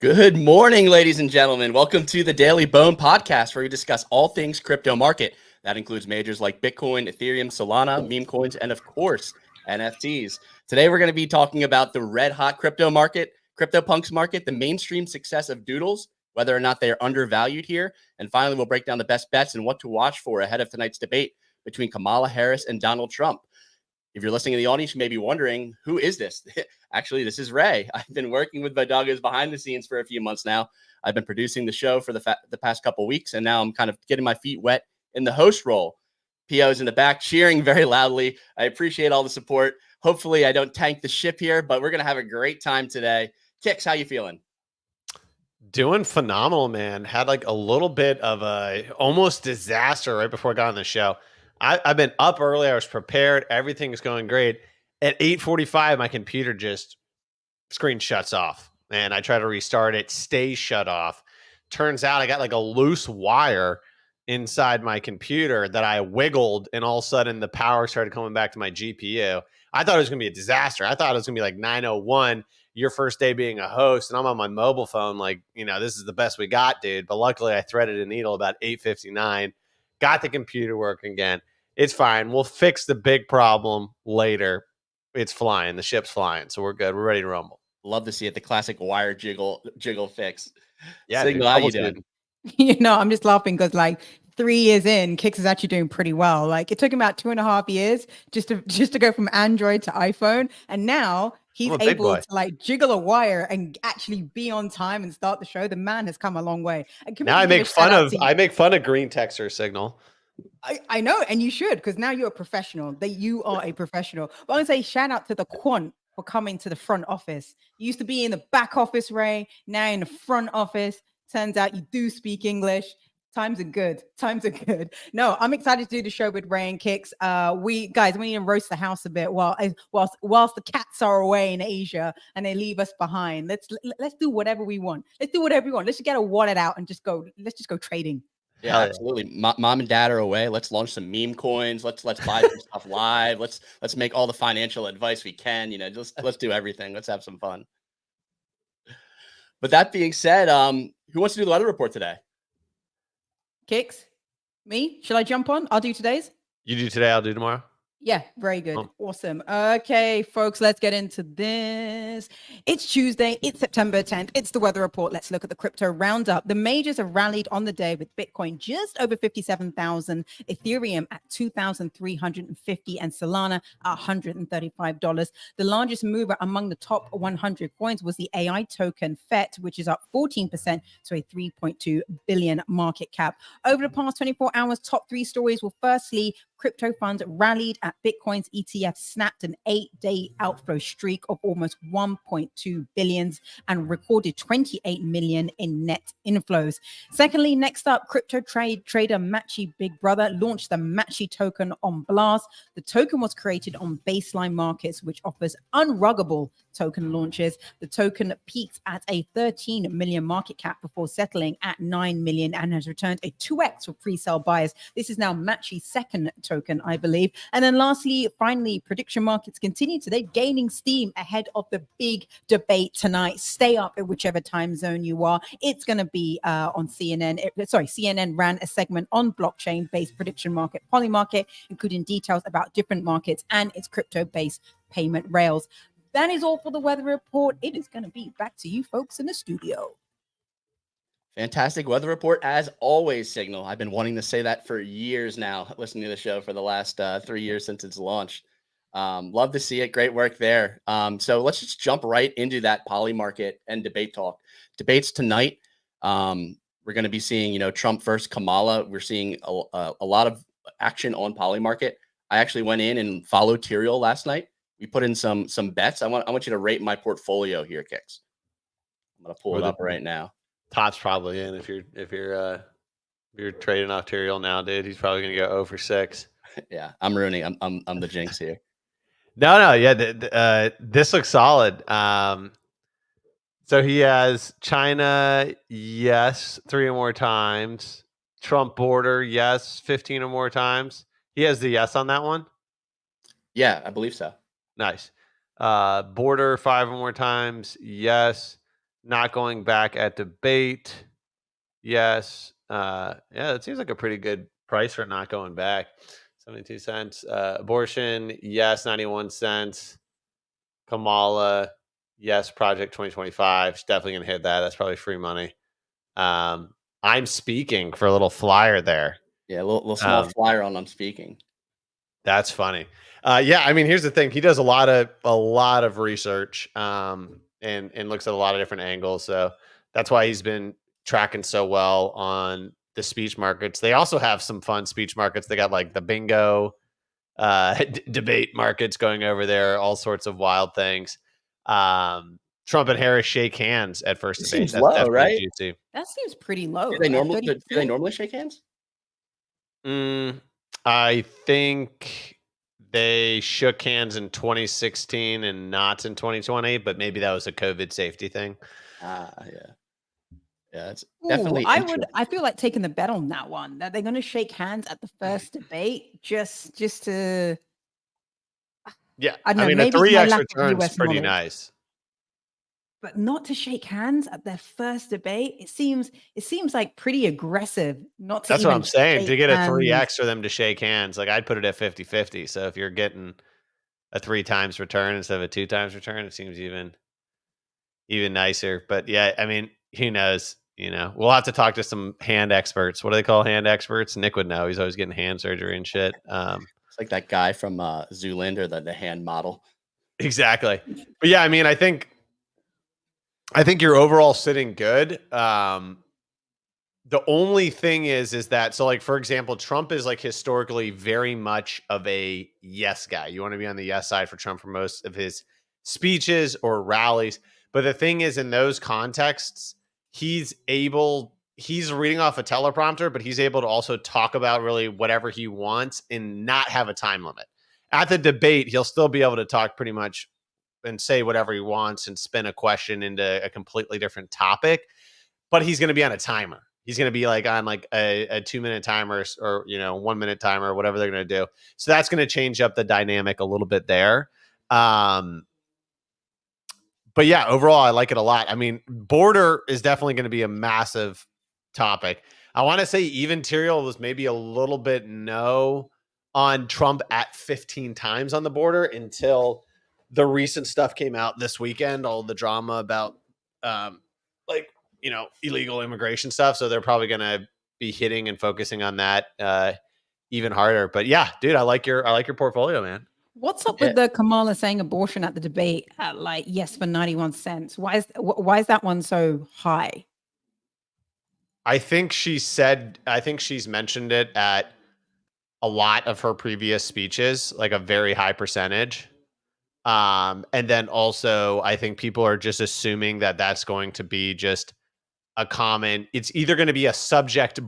Good morning, ladies and gentlemen. Welcome to the Daily Bone podcast, where we discuss all things crypto market. That includes majors like Bitcoin, Ethereum, Solana, meme coins, and of course, NFTs. Today, we're going to be talking about the red hot crypto market, CryptoPunks market, the mainstream success of Doodles, whether or not they are undervalued here. And finally, we'll break down the best bets and what to watch for ahead of tonight's debate between Kamala Harris and Donald Trump. If you're listening in the audience, you may be wondering, who is this? Actually, this is Ray. I've been working with my doggos behind the scenes for a few months now. I've been producing the show for the past couple of weeks, and now I'm kind of getting my feet wet in the host role. PO's in the back cheering very loudly. I appreciate all the support. Hopefully, I don't tank the ship here, but we're going to have a great time today. Kix, how you feeling? Doing phenomenal, man. Had like a little bit of a almost disaster right before I got on the show. I've been up early. I was prepared. Everything's going great. At 8:45, my computer just screen shuts off. And I try to restart it, stays shut off. Turns out I got like a loose wire inside my computer that I wiggled, and all of a sudden the power started coming back to my GPU. I thought it was going to be a disaster. I thought it was going to be like 9:01, your first day being a host, and I'm on my mobile phone like, this is the best we got, dude. But luckily I threaded a needle about 8:59, got the computer working again. It's fine. We'll fix the big problem later. It's flying. The ship's flying. So we're good. We're ready to rumble. Love to see it. The classic wire jiggle fix. Yeah, Signal, how you doing? I'm just laughing because 3 years in, Kix is actually doing pretty well. Like, it took him about 2.5 years just to go from Android to iPhone, and now he's able to jiggle a wire and actually be on time and start the show. The man has come a long way. Now I make fun of green texter Signal. I know, and you should, because now you're a professional. You are a professional. But I'm gonna say shout out to the quant for coming to the front office. You used to be in the back office, Ray. Now in the front office. Turns out you do speak English. Times are good. No, I'm excited to do the show with Ray and Kix. We need to roast the house a bit whilst the cats are away in Asia and they leave us behind. Let's do whatever we want. Let's just get a wallet out and let's just go trading. Yeah, absolutely. Mom and dad are away. Let's launch some meme coins. Let's buy some stuff live. Let's make all the financial advice we can. Let's do everything. Let's have some fun. But that being said, who wants to do the weather report today? Kix? Me? Shall I jump on? I'll do today's. You do today, I'll do tomorrow. Yeah, very good. Awesome. Okay, folks, let's get into this. It's Tuesday. It's September 10th. It's the weather report. Let's look at the crypto roundup. The majors have rallied on the day with Bitcoin just over 57,000, Ethereum at 2,350, and Solana at $135. The largest mover among the top 100 coins was the AI token FET, which is up 14% to a 3.2 billion market cap. Over the past 24 hours, top three stories were firstly, crypto funds rallied at Bitcoin's ETF snapped an 8-day outflow streak of almost 1.2 billion and recorded 28 million in net inflows. Secondly, next up, crypto trader Matchy Big Brother launched the Matchy token on Blast. The token was created on Baseline Markets, which offers unruggable token launches. The token peaked at a 13 million market cap before settling at 9 million and has returned a 2x for pre-sale buyers. This is now Matchy's second token, I believe. And then finally, prediction markets continue today, gaining steam ahead of the big debate tonight. Stay up at whichever time zone you are. It's going to be on CNN. CNN ran a segment on blockchain-based prediction market, Polymarket, including details about different markets and its crypto-based payment rails. That is all for the weather report. It is going to be back to you folks in the studio. Fantastic weather report as always, Signal. I've been wanting to say that for years now, listening to the show for the last 3 years since it's launched. Love to see it. Great work there. So let's just jump right into that poly market and debate talk. Debates tonight. We're going to be seeing, Trump versus Kamala. We're seeing a lot of action on poly market. I actually went in and followed Tyriel last night. We put in some bets. I want you to rate my portfolio here, Kix. I'm going to pull it up right now. Top's probably in if you're trading off Tyriel now, dude. He's probably gonna go 0 for 6. Yeah, I'm ruining. I'm the jinx here. No, yeah. This looks solid. So he has China, yes, 3 or more times. Trump border, yes, 15 or more times. He has the yes on that one. Yeah, I believe so. Nice. Border 5 or more times, yes. not going back at debate. Yes. Yeah, that seems like a pretty good price for not going back. 72 cents. Abortion, yes, 91 cents. Kamala, yes, Project 2025. She's definitely gonna hit that. That's probably free money. I'm speaking for a little flyer there. Yeah, a little small flyer on I'm speaking. That's funny. Yeah, I mean, here's the thing. He does a lot of research, and looks at a lot of different angles. So that's why he's been tracking so well on the speech markets. They also have some fun speech markets. They got like the bingo, debate markets going over there, all sorts of wild things. Trump and Harris shake hands at first It debate. seems That's low, definitely right? juicy. That seems pretty low. Do they at normally 30%. shake hands? I think they shook hands in 2016 and not in 2020, but maybe that was a COVID safety thing. Yeah. Yeah, it's Ooh, definitely interesting. I feel like taking the bet on that one, that they're going to shake hands at the first debate just to, Yeah, I don't know, mean, maybe a it's my 3x lack of return's US pretty knowledge. nice. But not to shake hands at their first debate, it seems like pretty aggressive not to That's what even I'm saying. To shake get a hands. 3x for them to shake hands, like I'd put it at 50-50. So if you're getting a 3 times return instead of a 2 times return, it seems even nicer. But yeah, I mean, who knows? We'll have to talk to some hand experts. What do they call hand experts? Nick would know. He's always getting hand surgery and shit. It's like that guy from Zoolander, the hand model. Exactly. But yeah, I mean, I think you're overall sitting good. The only thing is that, so like, for example, Trump is like historically very much of a yes guy. You want to be on the yes side for Trump for most of his speeches or rallies. But the thing is, in those contexts, he's reading off a teleprompter, but he's able to also talk about really whatever he wants and not have a time limit. At the debate, he'll still be able to talk pretty much and say whatever he wants and spin a question into a completely different topic, but he's going to be on a timer. He's going to be like on like a 2-minute timer or 1-minute timer, whatever they're going to do. So that's going to change up the dynamic a little bit there. But yeah, overall, I like it a lot. I mean, border is definitely going to be a massive topic. I want to say even Tyriel was maybe a little bit no on Trump at 15 times on the border until the recent stuff came out this weekend, all the drama about like, illegal immigration stuff. So they're probably going to be hitting and focusing on that even harder. But yeah, dude, I like your portfolio, man. What's up with the Kamala saying abortion at the debate at like yes for 91 cents? Why is that one so high? I think she's mentioned it at a lot of her previous speeches, like a very high percentage. And then also I think people are just assuming that that's going to be just a comment. It's either going to be a subject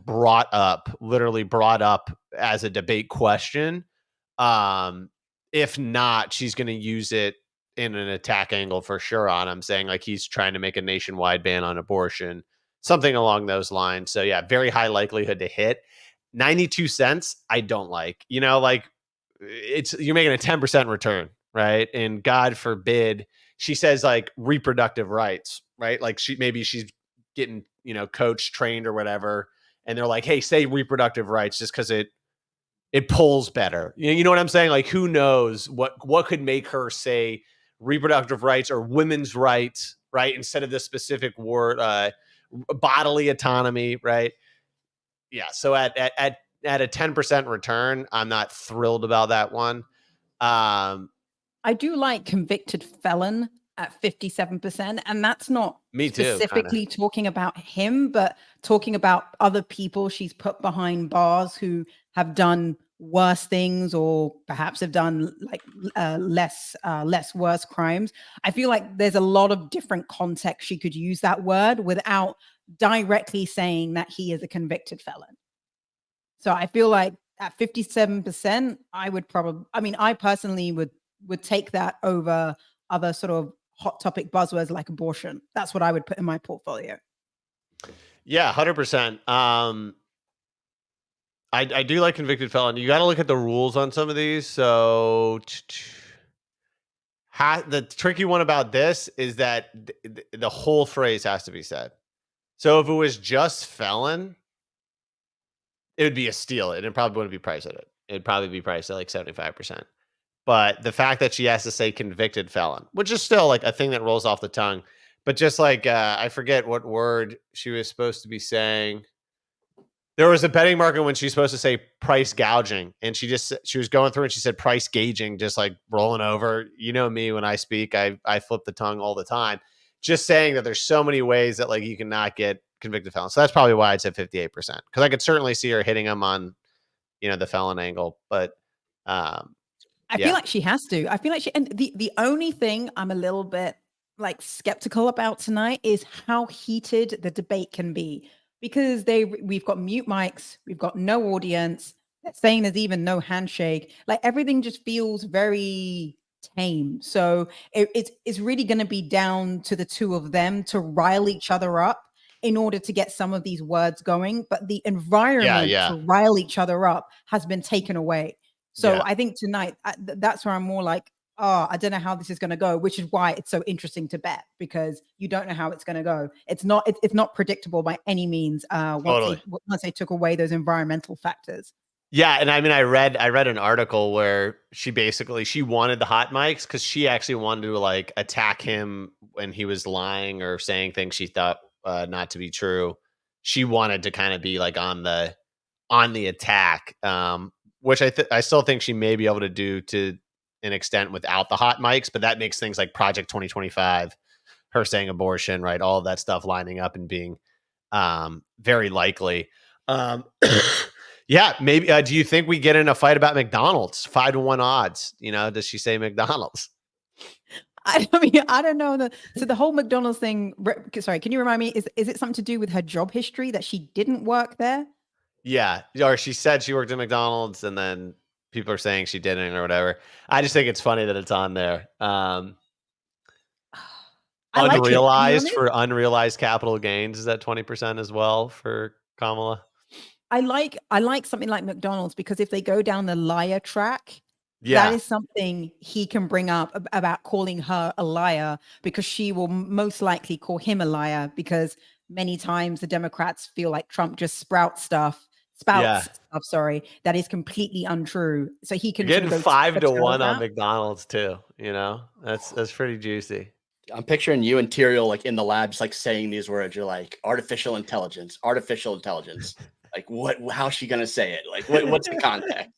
literally brought up as a debate question. If not, she's going to use it in an attack angle for sure on him, saying like he's trying to make a nationwide ban on abortion, something along those lines. So yeah, very high likelihood to hit. 92 cents, I don't like. Like you're making a 10% return, right? And God forbid she says like reproductive rights, right? Like she's getting, coached, trained or whatever. And they're like, hey, say reproductive rights just because it pulls better. You know what I'm saying? Like, who knows what could make her say reproductive rights or women's rights, right? Instead of the specific word, bodily autonomy, right? Yeah. So at a 10% return, I'm not thrilled about that one. I do like convicted felon at 57%, and that's not me too, specifically talking about him, but talking about other people she's put behind bars who have done worse things or perhaps have done like less worse crimes. I feel like there's a lot of different context she could use that word without directly saying that he is a convicted felon. So I feel like at 57%, I personally would take that over other sort of hot topic buzzwords like abortion. That's what I would put in my portfolio. Yeah, 100%. I do like convicted felon. You got to look at the rules on some of these. So The tricky one about this is that the whole phrase has to be said. So if it was just felon, it would be a steal. It probably wouldn't be priced at it. It'd probably be priced at like 75%. But the fact that she has to say convicted felon, which is still like a thing that rolls off the tongue, but just like I forget what word she was supposed to be saying. There was a betting market when she's supposed to say price gouging, and she was going through and she said price gauging, just like rolling over. You know me, when I speak, I flip the tongue all the time. Just saying that there's so many ways that like you cannot get convicted felon. So that's probably why I'd say 58%, because I could certainly see her hitting him on, the felon angle. But I feel like she has to. I feel like and the only thing I'm a little bit like skeptical about tonight is how heated the debate can be, because we've got mute mics, we've got no audience. They're saying there's even no handshake. Like everything just feels very tame. So it's really going to be down to the two of them to rile each other up in order to get some of these words going. But the environment to rile each other up has been taken away. So I think tonight, that's where I'm more like, I don't know how this is going to go, which is why it's so interesting to bet, because you don't know how it's going to go. It's not predictable by any means. Once they took away those environmental factors. Yeah, and I mean, I read an article where she wanted the hot mics because she actually wanted to like attack him when he was lying or saying things she thought not to be true. She wanted to kind of be like on the attack, which I still think she may be able to do to an extent without the hot mics, but that makes things like Project 2025, her saying abortion, right? All of that stuff lining up and being very likely. Yeah, maybe. Do you think we get in a fight about McDonald's? 5-1 odds. Does she say McDonald's? I mean, I don't know. So the whole McDonald's thing. Sorry, can you remind me? Is it something to do with her job history that she didn't work there? Yeah, or she said she worked at McDonald's, and then people are saying she didn't or whatever. I just think it's funny that it's on there. Unrealized for unrealized capital gains is at 20% as well for Kamala. I like something like McDonald's, because if they go down the liar track, that is something he can bring up about calling her a liar, because she will most likely call him a liar, because many times the Democrats feel like Trump just spouts stuff, that is completely untrue. So he can getting 5-1 on McDonald's too. That's pretty juicy. I'm picturing you and Tyrael like in the lab, just like saying these words. You're like artificial intelligence. Like how's she gonna say it? Like what's the context?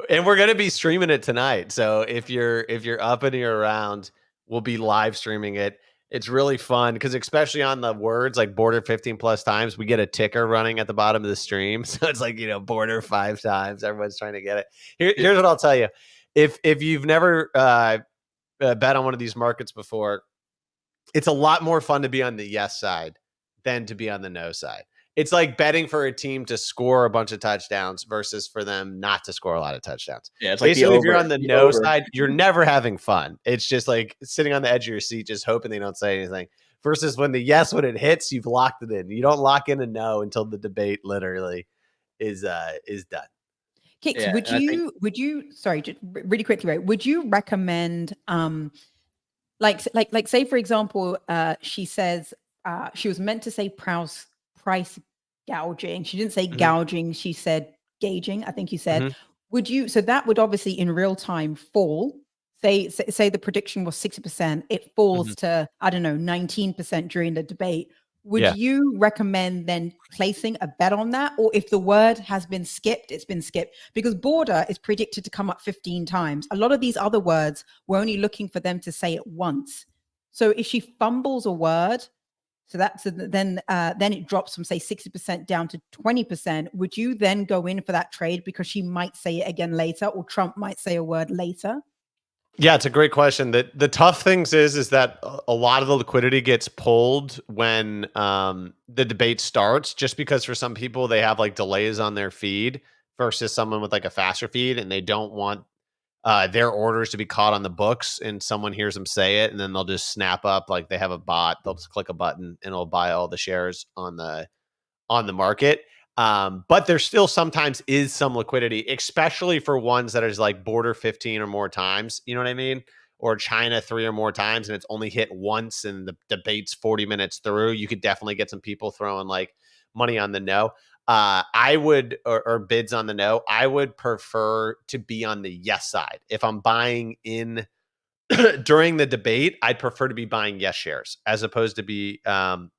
And we're gonna be streaming it tonight. So if you're up and you're around, we'll be live streaming it. It's really fun because especially on the words like border 15 plus times, we get a ticker running at the bottom of the stream. So it's like, border 5 times. Everyone's trying to get it. Here's what I'll tell you. If you've never bet on one of these markets before, it's a lot more fun to be on the yes side than to be on the no side. It's like betting for a team to score a bunch of touchdowns versus for them not to score a lot of touchdowns. Yeah, it's like basically, if you're on the no side, you're never having fun. It's just like sitting on the edge of your seat, just hoping they don't say anything. Versus when the yes, when it hits, you've locked it in. You don't lock in a no until the debate literally is done. Kix, would you sorry, just really quickly, right? Would you recommend like say for example, she says she was meant to say price gouging. She didn't say gouging, she said gauging, I think you said. Would you, so that would obviously in real time fall. Say the prediction was 60%, it falls to, I don't know, 19% during the debate. Would you recommend then placing a bet on that? Or if the word has been skipped, it's been skipped? Because border is predicted to come up 15 times. A lot of these other words, we're only looking for them to say it once. So if she fumbles a word, then it drops from say 60% down to 20%. Would you then go in for that trade because she might say it again later, or Trump might say a word later? Yeah, it's a great question. The tough things is that a lot of the liquidity gets pulled when the debate starts, just because for some people they have like delays on their feed versus someone with like a faster feed, and they don't want their orders to be caught on the books and someone hears them say it and then they'll just snap up, like they have a bot, they'll just click a button and it'll buy all the shares on the market. But there still sometimes is some liquidity, especially for ones that is like border 15 or more times, you know what I mean? or China 3 or more times and it's only hit once and the debate's 40 minutes through, you could definitely get some people throwing like money on the no. I would, or bids on the no. I would prefer to be on the yes side. If I'm buying in during the debate, I'd prefer to be buying yes shares as opposed to be or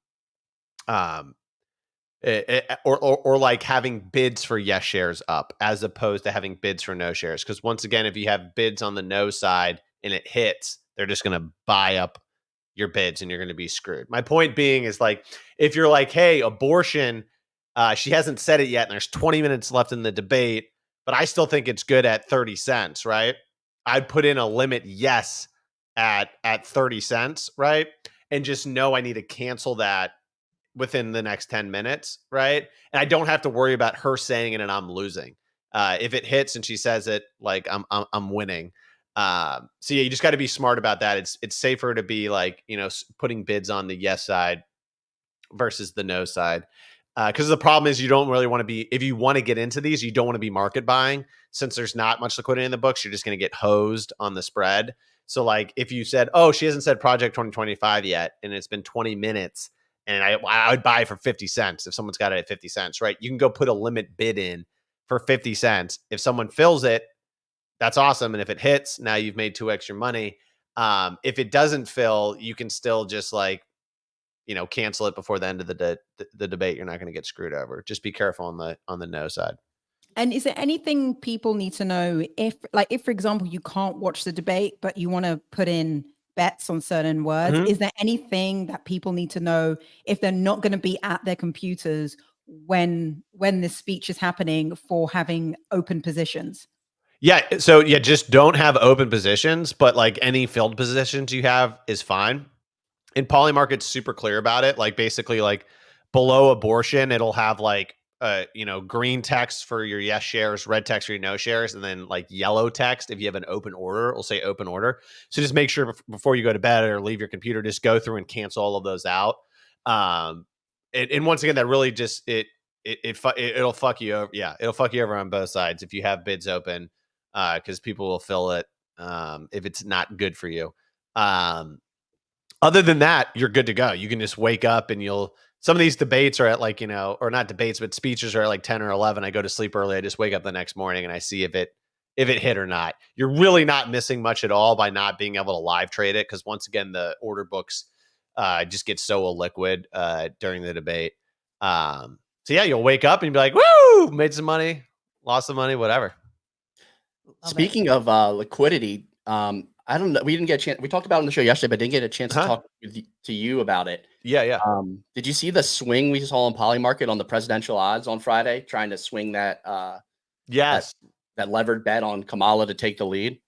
like having bids for yes shares up as opposed to having bids for no shares. Because once again, if you have bids on the no side and it hits, they're just going to buy up your bids and you're going to be screwed. My point being is like, if you're like, hey, abortion, she hasn't said it yet and there's 20 minutes left in the debate, but I still think it's good at 30 cents, right? I'd put in a limit yes at 30 cents, right? And just know I need to cancel that within the next 10 minutes, right? And I don't have to worry about her saying it and I'm losing. If it hits and she says it, like I'm winning. So yeah, you just got to be smart about that. It's safer to be like, you know, putting bids on the yes side versus the no side. Because the problem is you don't really want to be, if you want to get into these, you don't want to be market buying since there's not much liquidity in the books. You're just going to get hosed on the spread. So like if you said, oh, she hasn't said Project 2025 yet, and it's been 20 minutes, and I would buy for 50 cents if someone's got it at 50 cents, right? You can go put a limit bid in for 50 cents. If someone fills it, that's awesome. And if it hits, now you've made 2x your money. If it doesn't fill, you can still just like, you know, cancel it before the end of the debate. You're not going to get screwed over. Just be careful on the no side. And is there anything people need to know if, for example, you can't watch the debate, but you want to put in bets on certain words? Mhm. Is there anything that people need to know if they're not going to be at their computers when this speech is happening for having open positions? Yeah. So yeah, just don't have open positions, but like any filled positions you have is fine. And Polymarket's super clear about it. Like basically like below abortion, it'll have like you know, green text for your yes shares, red text for your no shares, and then like yellow text if you have an open order, it'll say open order. So just make sure before you go to bed or leave your computer, just go through and cancel all of those out. And once again, that really just it'll fuck you over. Yeah, it'll fuck you over on both sides if you have bids open, because people will fill it if it's not good for you. Other than that, you're good to go. You can just wake up and some of these debates are at like, you know, or not debates, but speeches are at like 10 or 11. I go to sleep early. I just wake up the next morning and I see if it hit or not. You're really not missing much at all by not being able to live trade it. Cause once again, the order books just get so illiquid during the debate. So yeah, you'll wake up and you'll be like, woo, made some money, lost some money, whatever. Speaking of liquidity, I don't know. We didn't get a chance. We talked about it on the show yesterday, but didn't get a chance to talk to you about it. Yeah. Did you see the swing we saw on Polymarket on the presidential odds on Friday, trying to swing that yes, that levered bet on Kamala to take the lead?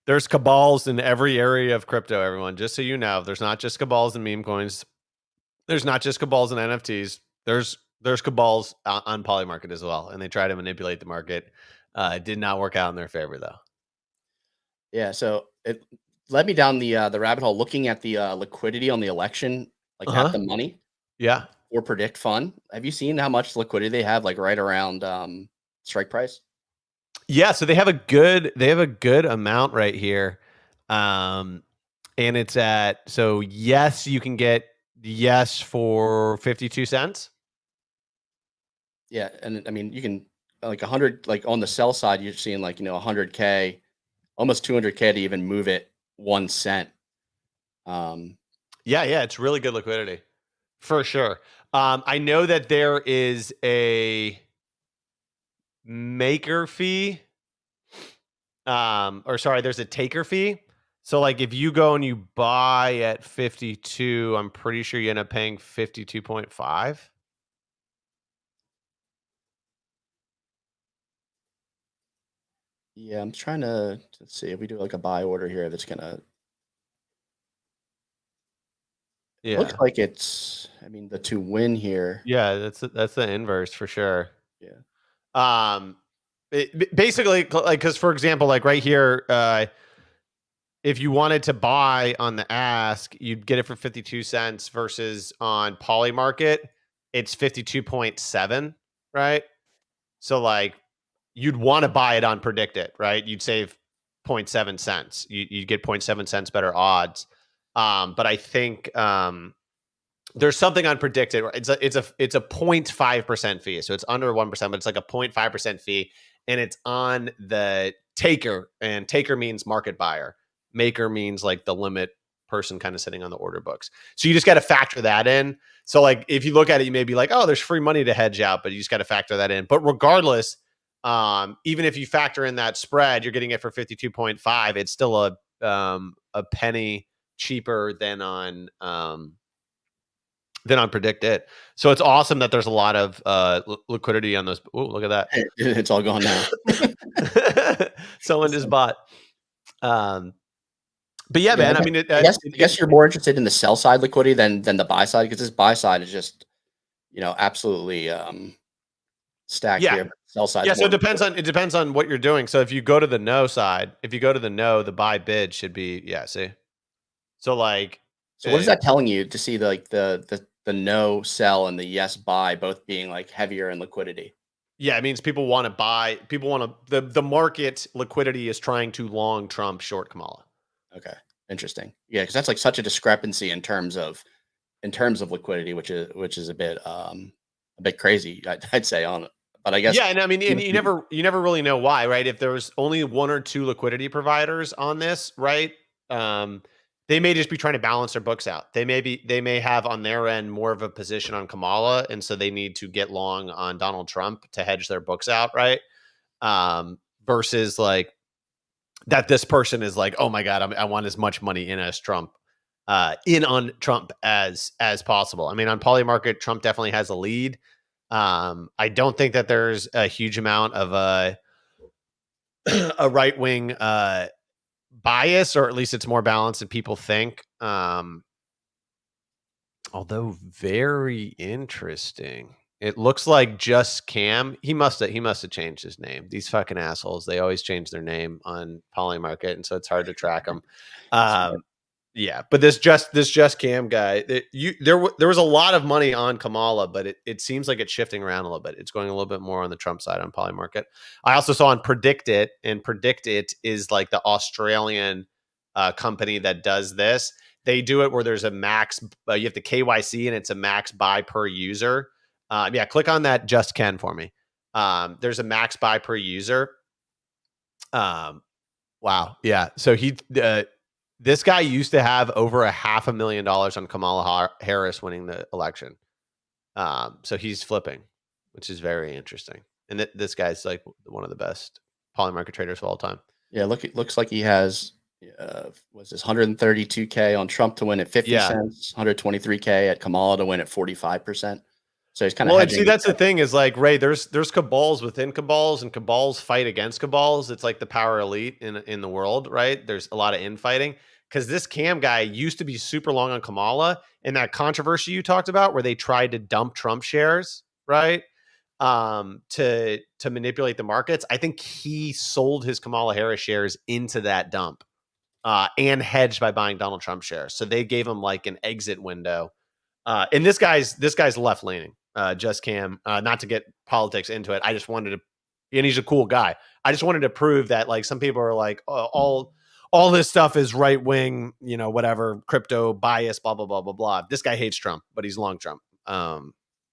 There's cabals in every area of crypto, everyone. Just so you know, there's not just cabals in meme coins. There's not just cabals in NFTs. There's cabals on Polymarket as well, and they try to manipulate the market. It did not work out in their favor, though. Yeah, so it led me down the rabbit hole looking at the liquidity on the election, like at the money. Yeah. Or Predict Fund. Have you seen how much liquidity they have, like right around strike price? Yeah, so they have a good amount right here. And it's at, so yes, you can get yes for 52 cents. Yeah, and I mean you can like 100, like on the sell side, you're seeing like, you know, 100K, almost 200K to even move it 1 cent. Yeah, it's really good liquidity for sure. I know that there is a maker fee. There's a taker fee. So like if you go and you buy at 52, I'm pretty sure you end up paying 52.5. Yeah, I'm trying to see if we do like a buy order here that's gonna. Yeah. Looks like it's. I mean, the to win here. Yeah, that's the inverse for sure. Yeah. Basically, like, because for example, like right here, if you wanted to buy on the ask, you'd get it for 52 cents versus on Polymarket, it's 52.7, right? So like you'd want to buy it on Predict It, right? You'd save 0.7 cents. You get 0.7 cents better odds. But I think there's something on predicted. It's a 0.5% fee, so it's under 1%, but it's like a 0.5% fee, and it's on the taker, and taker means market buyer. Maker means like the limit person kind of sitting on the order books. So you just got to factor that in. So like if you look at it, you may be like, oh, there's free money to hedge out, but you just got to factor that in. But regardless, even if you factor in that spread, you're getting it for 52.5. It's still a penny cheaper than on predict it. So it's awesome that there's a lot of liquidity on those. Oh, look at that. It's all gone now. Someone just bought. But yeah, man, I mean, I guess you're more interested in the sell side liquidity than the buy side, because this buy side is just, absolutely stacked here. But sell side. Yeah. So it depends on what you're doing. So if you go to the no side, the buy bid should be, see. So like, so what is that telling you to see the no sell and the yes buy both being like heavier in liquidity? Yeah, it means people want to buy. People want to. The market liquidity is trying to long Trump, short Kamala. Okay, interesting. Yeah, because that's like such a discrepancy in terms of liquidity, which is a bit crazy, I'd say on it. But I guess and I mean, and you never really know why, right? If there was only one or two liquidity providers on this, right? They may just be trying to balance their books out. They may have on their end more of a position on Kamala, and so they need to get long on Donald Trump to hedge their books out, right? Versus like that this person is like, oh my God, I want as much money in on Trump as possible. I mean, on Polymarket, Trump definitely has a lead. I don't think that there's a huge amount of a right wing bias, or at least it's more balanced than people think. Although very interesting. It looks like Just Cam. He must have changed his name. These fucking assholes. They always change their name on Polymarket, and so it's hard to track them. Yeah, but this Just Cam guy, there was a lot of money on Kamala, but it seems like it's shifting around a little bit. It's going a little bit more on the Trump side on Polymarket. I also saw on Predict It, and Predict It is like the Australian company that does this. They do it where there's a max. You have to KYC, and it's a max buy per user. Click on that Just Ken for me. There's a max buy per user. Wow. Yeah. So this guy used to have over $500,000 on Kamala Harris winning the election. So he's flipping, which is very interesting. And this guy's like one of the best Polymarket traders of all time. Yeah. Looks like he has, was this 132K on Trump to win at 50 cents, 123K at Kamala to win at 45%. So he's kind of and see, that's the thing is like, Ray, there's cabals within cabals, and cabals fight against cabals. It's like the power elite in the world, right? There's a lot of infighting, because this Cam guy used to be super long on Kamala, and that controversy you talked about where they tried to dump Trump shares, right? To manipulate the markets. I think he sold his Kamala Harris shares into that dump, and hedged by buying Donald Trump shares. So they gave him like an exit window. And this guy's left leaning. Just Cam, not to get politics into it. I just wanted to, and he's a cool guy. I just wanted to prove that like some people are like, oh, all this stuff is right wing, whatever, crypto bias, blah blah blah blah blah. This guy hates Trump, but he's long Trump.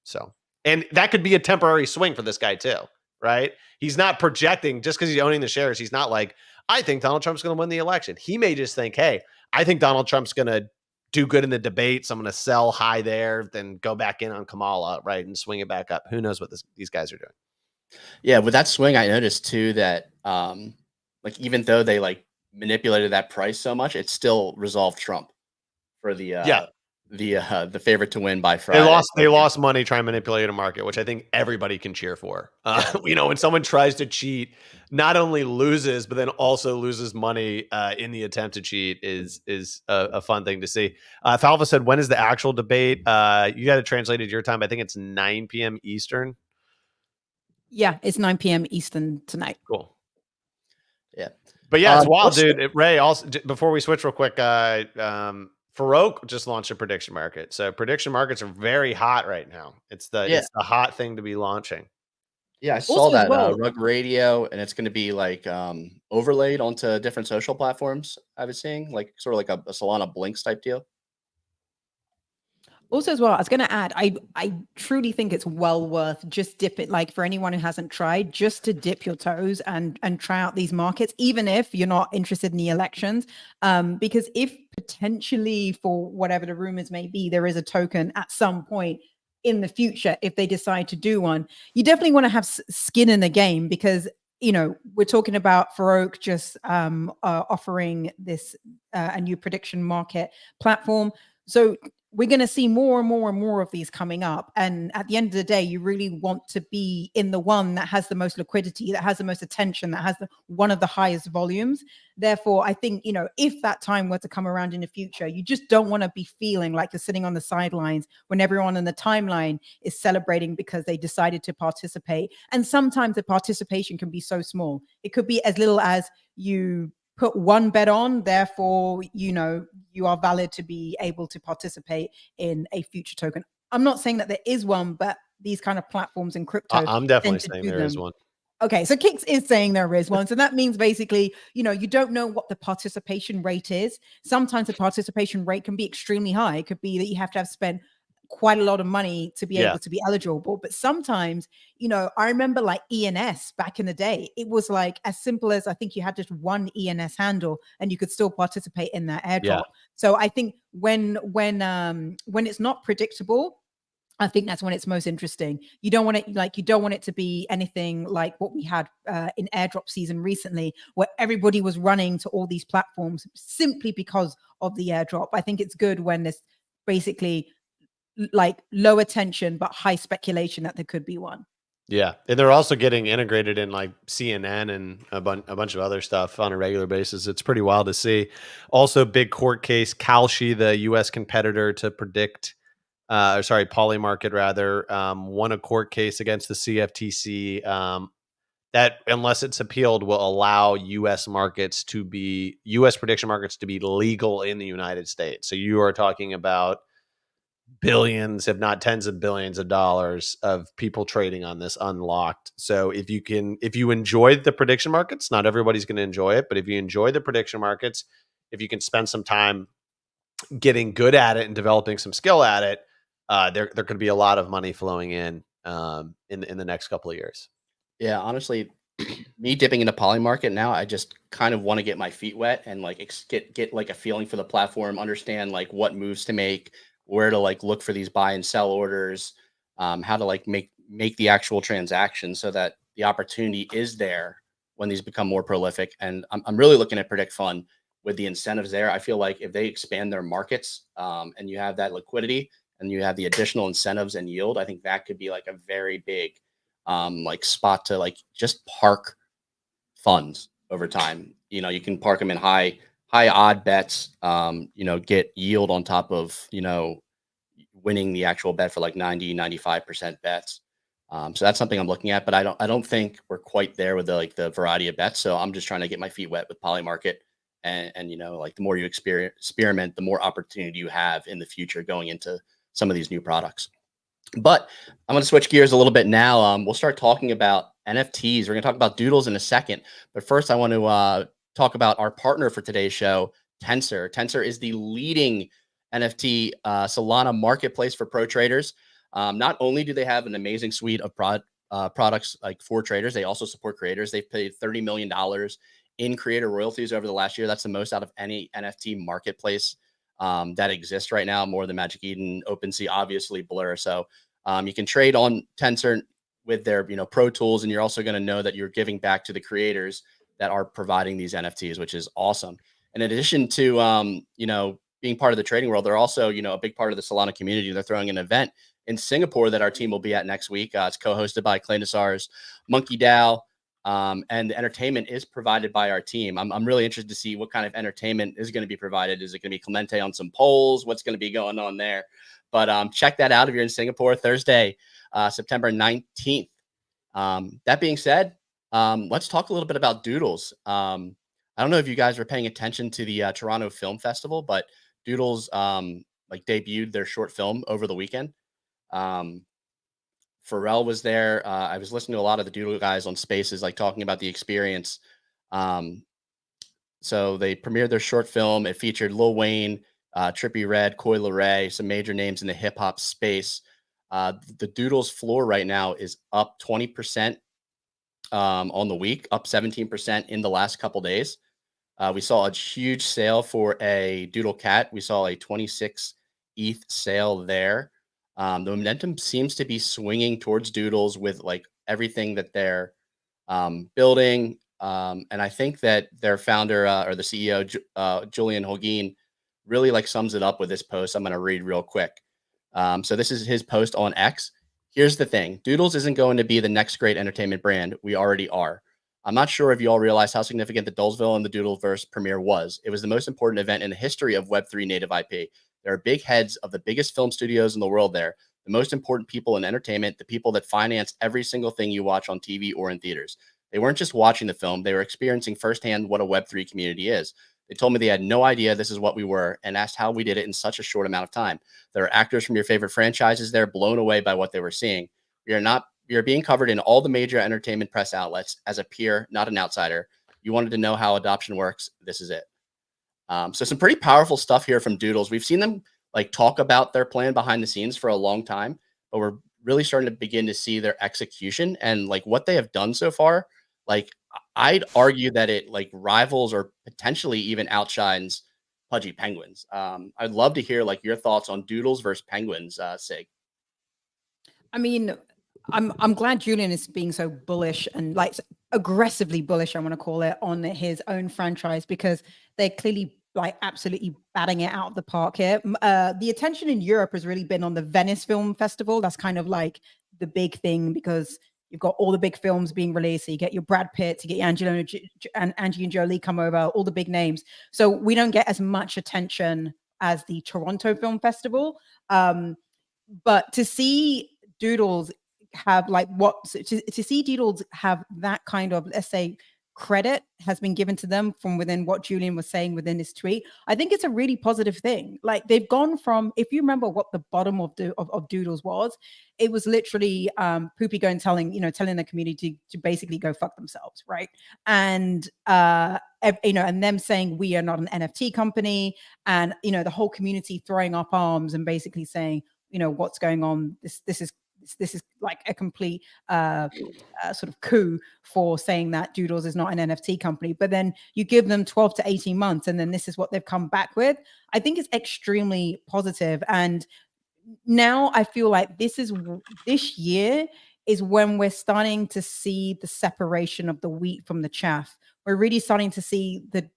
So, and that could be a temporary swing for this guy too, right? He's not projecting just because he's owning the shares. He's not like, I think Donald Trump's going to win the election. He may just think, hey, I think Donald Trump's going to do good in the debates. I'm going to sell high there, then go back in on Kamala, right, and swing it back up. Who knows what these guys are doing? Yeah, with that swing, I noticed too that like even though they like manipulated that price so much, it still resolved Trump for the favorite to win by Friday. They lost money trying to manipulate a market, which I think everybody can cheer for. When someone tries to cheat, not only loses, but then also loses money in the attempt to cheat is a fun thing to see. Falva said, when is the actual debate? You got to translate it to your time. I think it's 9 p.m. Eastern. Yeah, it's 9 p.m. Eastern tonight. Cool. Yeah. But yeah, it's wild, dude. Ray, also, before we switch real quick, Farouk just launched a prediction market. So prediction markets are very hot right now. It's the hot thing to be launching. Yeah, I saw Also as that well, Rug Radio, and it's going to be like overlaid onto different social platforms. I was seeing like sort of like a Solana Blinks type deal. Also, as well, I was going to add, I truly think it's well worth just dip it, like for anyone who hasn't tried, just to dip your toes and try out these markets, even if you're not interested in the elections. Because if potentially, for whatever the rumors may be, there is a token at some point in the future, if they decide to do one, you definitely want to have skin in the game, because we're talking about Farouk just offering this a new prediction market platform. So we're going to see more and more and more of these coming up. And at the end of the day, you really want to be in the one that has the most liquidity, that has the most attention, that has one of the highest volumes. Therefore, I think, if that time were to come around in the future, you just don't want to be feeling like you're sitting on the sidelines when everyone in the timeline is celebrating because they decided to participate. And sometimes the participation can be so small. It could be as little as you put one bet on, therefore, you are valid to be able to participate in a future token. I'm not saying that there is one, but these kind of platforms in crypto I'm definitely tend to saying do there them. is one. Okay, so Kix is saying there is one. So that means basically, you don't know what the participation rate is. Sometimes the participation rate can be extremely high. It could be that you have to have spent quite a lot of money to be able to be eligible. But sometimes, I remember like ENS back in the day, it was like as simple as, I think you had just one ENS handle and you could still participate in that airdrop. Yeah. So I think when it's not predictable, I think that's when it's most interesting. You don't want it to be anything like what we had in airdrop season recently, where everybody was running to all these platforms simply because of the airdrop. I think it's good when there's basically like low attention but high speculation that there could be one. Yeah, and they're also getting integrated in like CNN and a bunch of other stuff on a regular basis. It's pretty wild to see. Also, big court case. Kalshi, the U.S. competitor to predict, Polymarket rather, won a court case against the CFTC that, unless it's appealed, will allow U.S. prediction markets to be legal in the United States. So you are talking about billions, if not tens of billions of dollars of people trading on this unlocked. So if you enjoy the prediction markets, not everybody's going to enjoy it, but if you enjoy the prediction markets, if you can spend some time getting good at it and developing some skill at it, there could be a lot of money flowing in the next couple of years. Yeah, honestly, me dipping into Polymarket now, I just kind of want to get my feet wet and like get like a feeling for the platform, understand like what moves to make, where to like look for these buy and sell orders, how to like make the actual transaction so that the opportunity is there when these become more prolific. And I'm really looking at Predict Fund with the incentives there. I feel like if they expand their markets and you have that liquidity and you have the additional incentives and yield, I think that could be like a very big like spot to like just park funds over time. You can park them in high odd bets, get yield on top of, winning the actual bet for like 95% bets. So that's something I'm looking at, but I don't think we're quite there with the variety of bets. So I'm just trying to get my feet wet with Polymarket, and like the more you experiment, the more opportunity you have in the future going into some of these new products. But I'm going to switch gears a little bit now. We'll start talking about NFTs. We're going to talk about Doodles in a second. But first, I want to talk about our partner for today's show, Tensor. Tensor is the leading NFT Solana marketplace for pro traders. Not only do they have an amazing suite of products like for traders, they also support creators. They've paid $30 million in creator royalties over the last year. That's the most out of any NFT marketplace that exists right now, more than Magic Eden, OpenSea, obviously Blur. So you can trade on Tensor with their pro tools, and you're also going to know that you're giving back to the creators that are providing these NFTs, which is awesome. In addition to being part of the trading world, they're also a big part of the Solana community. They're throwing an event in Singapore that our team will be at next week. It's co-hosted by Clay Nassar's Monkey DAO. And the entertainment is provided by our team. I'm really interested to see what kind of entertainment is going to be provided. Is it going to be Clemente on some polls? What's going to be going on there? But check that out if you're in Singapore Thursday, September 19th. That being said, let's talk a little bit about Doodles. I don't know if you guys were paying attention to the Toronto Film Festival, but Doodles debuted their short film over the weekend. Pharrell was there. I was listening to a lot of the Doodle guys on Spaces, like talking about the experience. So they premiered their short film. It featured Lil Wayne, Trippie Redd, Coi Leray, some major names in the hip hop space. The Doodles floor right now is up 20% on the week, up 17% in the last couple days. We saw a huge sale for a Doodle cat. We saw a 26 ETH sale there. The momentum seems to be swinging towards Doodles with like everything that they're building. And I think that their founder or the CEO, Julian Holguin, really like sums it up with this post. I'm going to read real quick. So this is his post on X. Here's the thing. Doodles isn't going to be the next great entertainment brand. We already are. I'm not sure if you all realize how significant the Doodlesville and the Doodleverse premiere was. It was the most important event in the history of Web3 native IP. There are big heads of the biggest film studios in the world there, the most important people in entertainment, the people that finance every single thing you watch on TV or in theaters. They weren't just watching the film, they were experiencing firsthand what a Web3 community is. They told me they had no idea this is what we were and asked how we did it in such a short amount of time. There are actors from your favorite franchises there blown away by what they were seeing. You're being covered in all the major entertainment press outlets as a peer, not an outsider. You wanted to know how adoption works. This is it. So some pretty powerful stuff here from Doodles. We've seen them like talk about their plan behind the scenes for a long time, but we're really starting to begin to see their execution and like what they have done so far. Like I'd argue that it like rivals or potentially even outshines Pudgy Penguins. I'd love to hear like your thoughts on Doodles versus Penguins, Sig. I mean, I'm glad Julian is being so bullish and like aggressively bullish, I want to call it, on his own franchise, because they're clearly like absolutely batting it out of the park here. The attention in Europe has really been on the Venice Film Festival. That's kind of like the big thing, because you've got all the big films being released. So you get your Brad Pitt, you get your Angelina Jolie come over, all the big names. So we don't get as much attention as the Toronto Film Festival. But to see Doodles have like to see Doodles have that kind of, let's say, credit has been given to them from within what Julian was saying within his tweet. I think it's a really positive thing. Like they've gone from, if you remember what the bottom of Doodles was, it was literally Poopy going telling the community to basically go fuck themselves, right? And and them saying we are not an NFT company, and the whole community throwing up arms and basically saying, what's going on? This is like a complete sort of coup for saying that Doodles is not an NFT company. But then you give them 12 to 18 months, and then this is what they've come back with. I think it's extremely positive. And now I feel like this year is when we're starting to see the separation of the wheat from the chaff. We're really starting to see the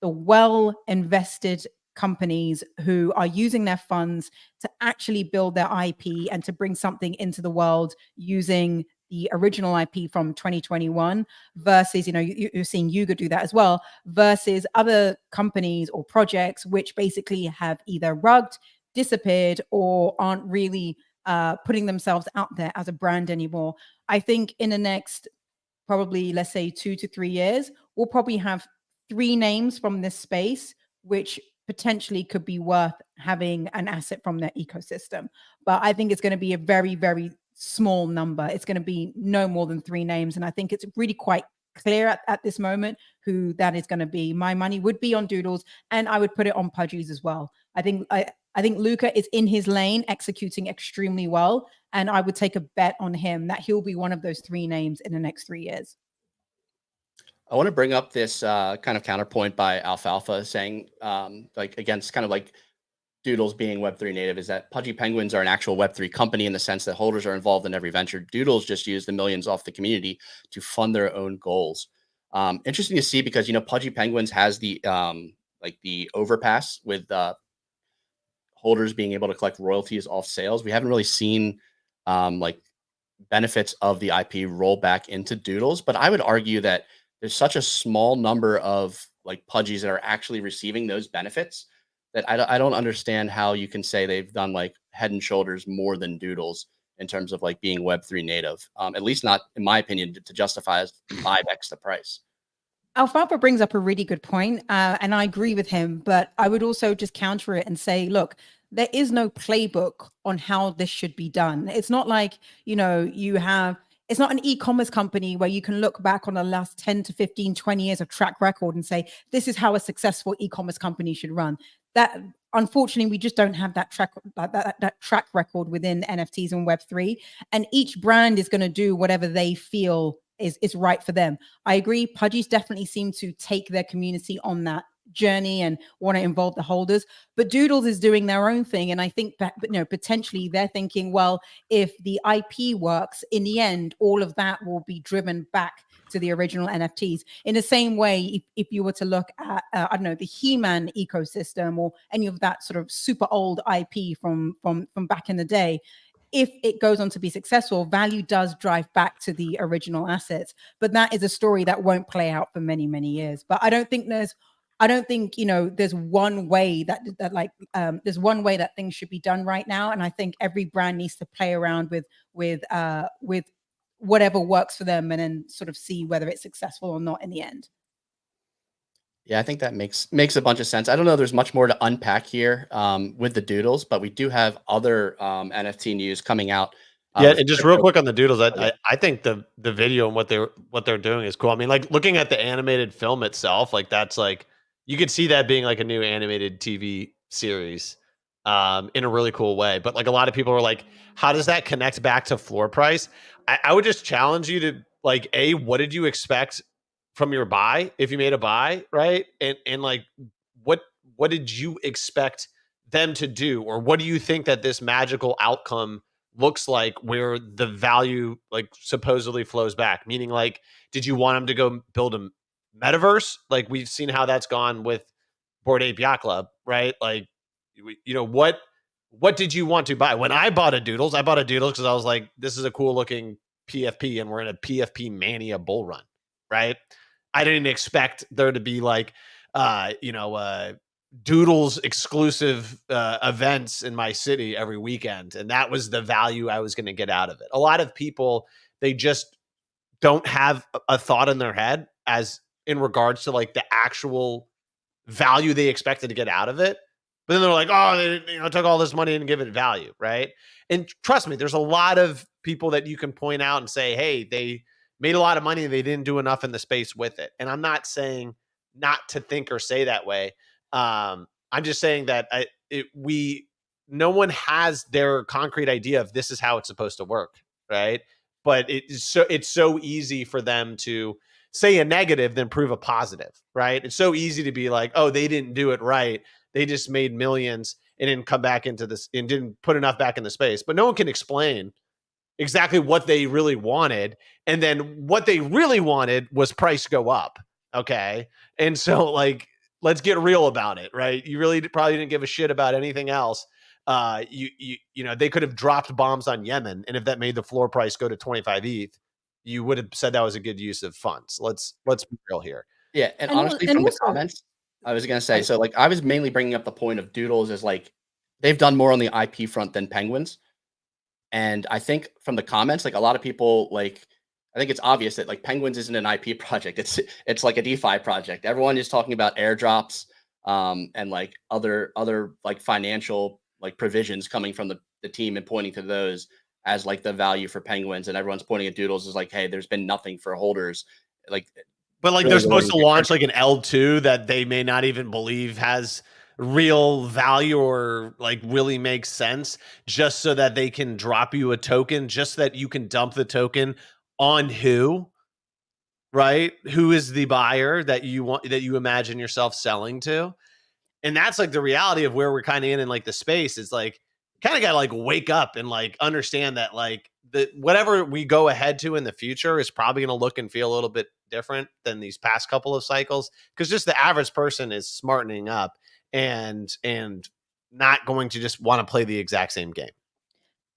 well invested companies who are using their funds to actually build their IP and to bring something into the world using the original IP from 2021 versus, you're seeing Yuga do that as well, versus other companies or projects which basically have either rugged, disappeared, or aren't really putting themselves out there as a brand anymore. I think in the next probably, let's say 2 to 3 years, we'll probably have 3 names from this space which potentially could be worth having an asset from their ecosystem. But I think it's going to be a very, very small number. It's going to be no more than 3 names. And I think it's really quite clear at this moment who that is going to be. My money would be on Doodles, and I would put it on Pudgies as well. I think Luca is in his lane, executing extremely well. And I would take a bet on him that he'll be one of those 3 names in the next 3 years. I want to bring up this kind of counterpoint by Alfalfa saying, against kind of like Doodles being Web3 native, is that Pudgy Penguins are an actual Web3 company in the sense that holders are involved in every venture. Doodles just use the millions off the community to fund their own goals. Interesting to see, because Pudgy Penguins has the the overpass with holders being able to collect royalties off sales. We haven't really seen benefits of the IP roll back into Doodles, but I would argue that there's such a small number of like Pudgies that are actually receiving those benefits that I don't understand how you can say they've done like head and shoulders more than Doodles in terms of like being Web3 native. At least not in my opinion to justify 5x the price. Alfalfa brings up a really good point, and I agree with him, but I would also just counter it and say, look, there is no playbook on how this should be done. It's not like, you know, it's not an e-commerce company where you can look back on the last 10 to 15, 20 years of track record and say, this is how a successful e-commerce company should run. That, unfortunately, we just don't have that track record within NFTs and Web3. And each brand is going to do whatever they feel is right for them. I agree. Pudgies definitely seem to take their community on that journey and want to involve the holders, but Doodles is doing their own thing. And I think that, you know, potentially they're thinking, well, if the IP works, in the end, all of that will be driven back to the original NFTs. In the same way, if you were to look at, I don't know, the He-Man ecosystem or any of that sort of super old IP from back in the day, if it goes on to be successful, value does drive back to the original assets. But that is a story that won't play out for many, many years. But I don't think, you know, there's one way there's one way that things should be done right now. And I think every brand needs to play around with whatever works for them and then sort of see whether it's successful or not in the end. Yeah, I think that makes a bunch of sense. I don't know, there's much more to unpack here with the Doodles, but we do have other NFT news coming out. Yeah, and just real quick on the Doodles, I think the video and what they're doing is cool. I mean, like looking at the animated film itself, like that's like you could see that being like a new animated TV series in a really cool way. But like a lot of people are like, how does that connect back to floor price? I would just challenge you to like, what did you expect from your buy if you made a buy, right? And like what did you expect them to do, or what do you think that this magical outcome looks like where the value like supposedly flows back? Meaning, like, did you want them to go build a metaverse? Like we've seen how that's gone with Bored Ape Yacht Club, right? Like, you know, what did you want to buy? When I bought a Doodles because I was like, this is a cool looking PFP and we're in a PFP mania bull run, right? I didn't expect there to be like, Doodles exclusive events in my city every weekend. And that was the value I was going to get out of it. A lot of people, they just don't have a thought in their head as in regards to like the actual value they expected to get out of it. But then they're like, oh, they took all this money and give it value, right? And trust me, there's a lot of people that you can point out and say, hey, they made a lot of money and they didn't do enough in the space with it. And I'm not saying not to think or say that way. I'm just saying that no one has their concrete idea of this is how it's supposed to work, right? But it's so easy for them to say a negative than prove a positive, right? It's so easy to be like, oh, they didn't do it right. They just made millions and didn't come back into this and didn't put enough back in the space. But no one can explain exactly what they really wanted. And then what they really wanted was price go up. Okay. And so like, let's get real about it, right? You really probably didn't give a shit about anything else. You know, they could have dropped bombs on Yemen. And if that made the floor price go to 25 ETH, you would have said that was a good use of funds. Let's be real here. Yeah. And honestly, from the comments, I was going to say, so like I was mainly bringing up the point of Doodles is like, they've done more on the IP front than Penguins. And I think from the comments, like a lot of people, like, I think it's obvious that like Penguins isn't an IP project. It's like a DeFi project. Everyone is talking about airdrops and like other like financial like provisions coming from the team and pointing to those as like the value for Penguins. And everyone's pointing at Doodles as like, hey, there's been nothing for holders. Like, but like they're supposed to launch like an L2 that they may not even believe has real value or like really makes sense, just so that they can drop you a token, just so that you can dump the token on who, right? Who is the buyer that you imagine yourself selling to? And that's like the reality of where we're kind of in like the space. Is like kind of got to like wake up and like understand that like whatever we go ahead to in the future is probably going to look and feel a little bit different than these past couple of cycles, because just the average person is smartening up and not going to just want to play the exact same game.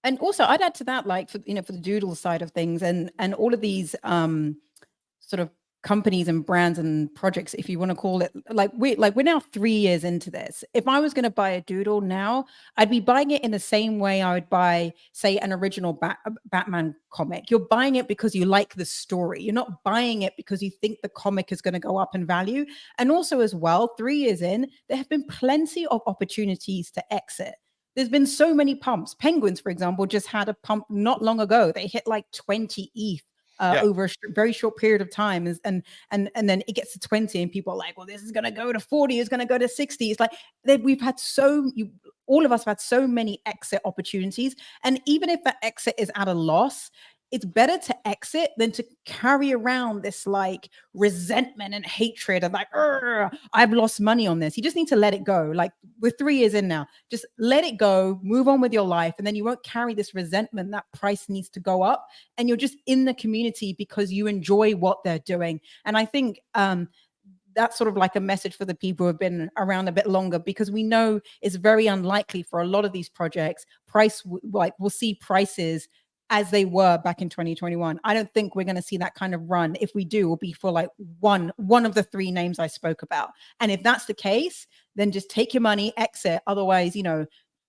And also I'd add to that, like for the Doodle side of things and all of these sort of companies and brands and projects, if you want to call it, we're now 3 years into this. If I was going to buy a Doodle now, I'd be buying it in the same way I would buy, say, an original Batman comic. You're buying it because you like the story. You're not buying it because you think the comic is going to go up in value. And also as well, 3 years in, there have been plenty of opportunities to exit. there's been so many pumps. Penguins, for example, just had a pump not long ago. They hit like 20 ETH over a very short period of time, and then it gets to 20, and people are like, well, this is going to go to 40, it's going to go to 60. It's like we've had all of us have had so many exit opportunities, and even if that exit is at a loss, it's better to exit than to carry around this like resentment and hatred of like, I've lost money on this. You just need to let it go. Like, we're 3 years in now. Just let it go, move on with your life, and then you won't carry this resentment that price needs to go up. And you're just in the community because you enjoy what they're doing. And I think that's sort of like a message for the people who have been around a bit longer, because we know it's very unlikely for a lot of these projects, we'll see prices as they were back in 2021. I don't think we're going to see that kind of run. If we do, it will be for like one of the 3 names I spoke about. And if that's the case, then just take your money, exit. Otherwise,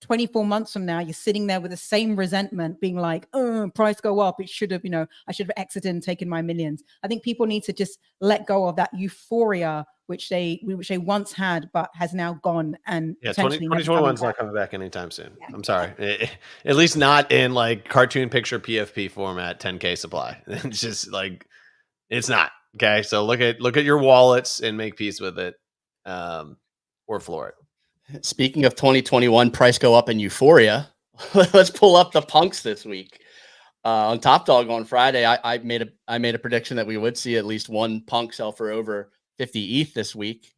24 months from now, you're sitting there with the same resentment, being like, price go up. It should have, I should have exited and taken my millions. I think people need to just let go of that euphoria which they once had, but has now gone. And 2021 is not coming back anytime soon. Yeah. I'm sorry. At least not in like cartoon picture PFP format, 10K supply. It's just like, it's not. Okay. So look at your wallets and make peace with it, or floor it. Speaking of 2021 price go up and euphoria, let's pull up the punks this week. On Top Dog on Friday, I made a prediction that we would see at least one punk sell for over 50 ETH this week.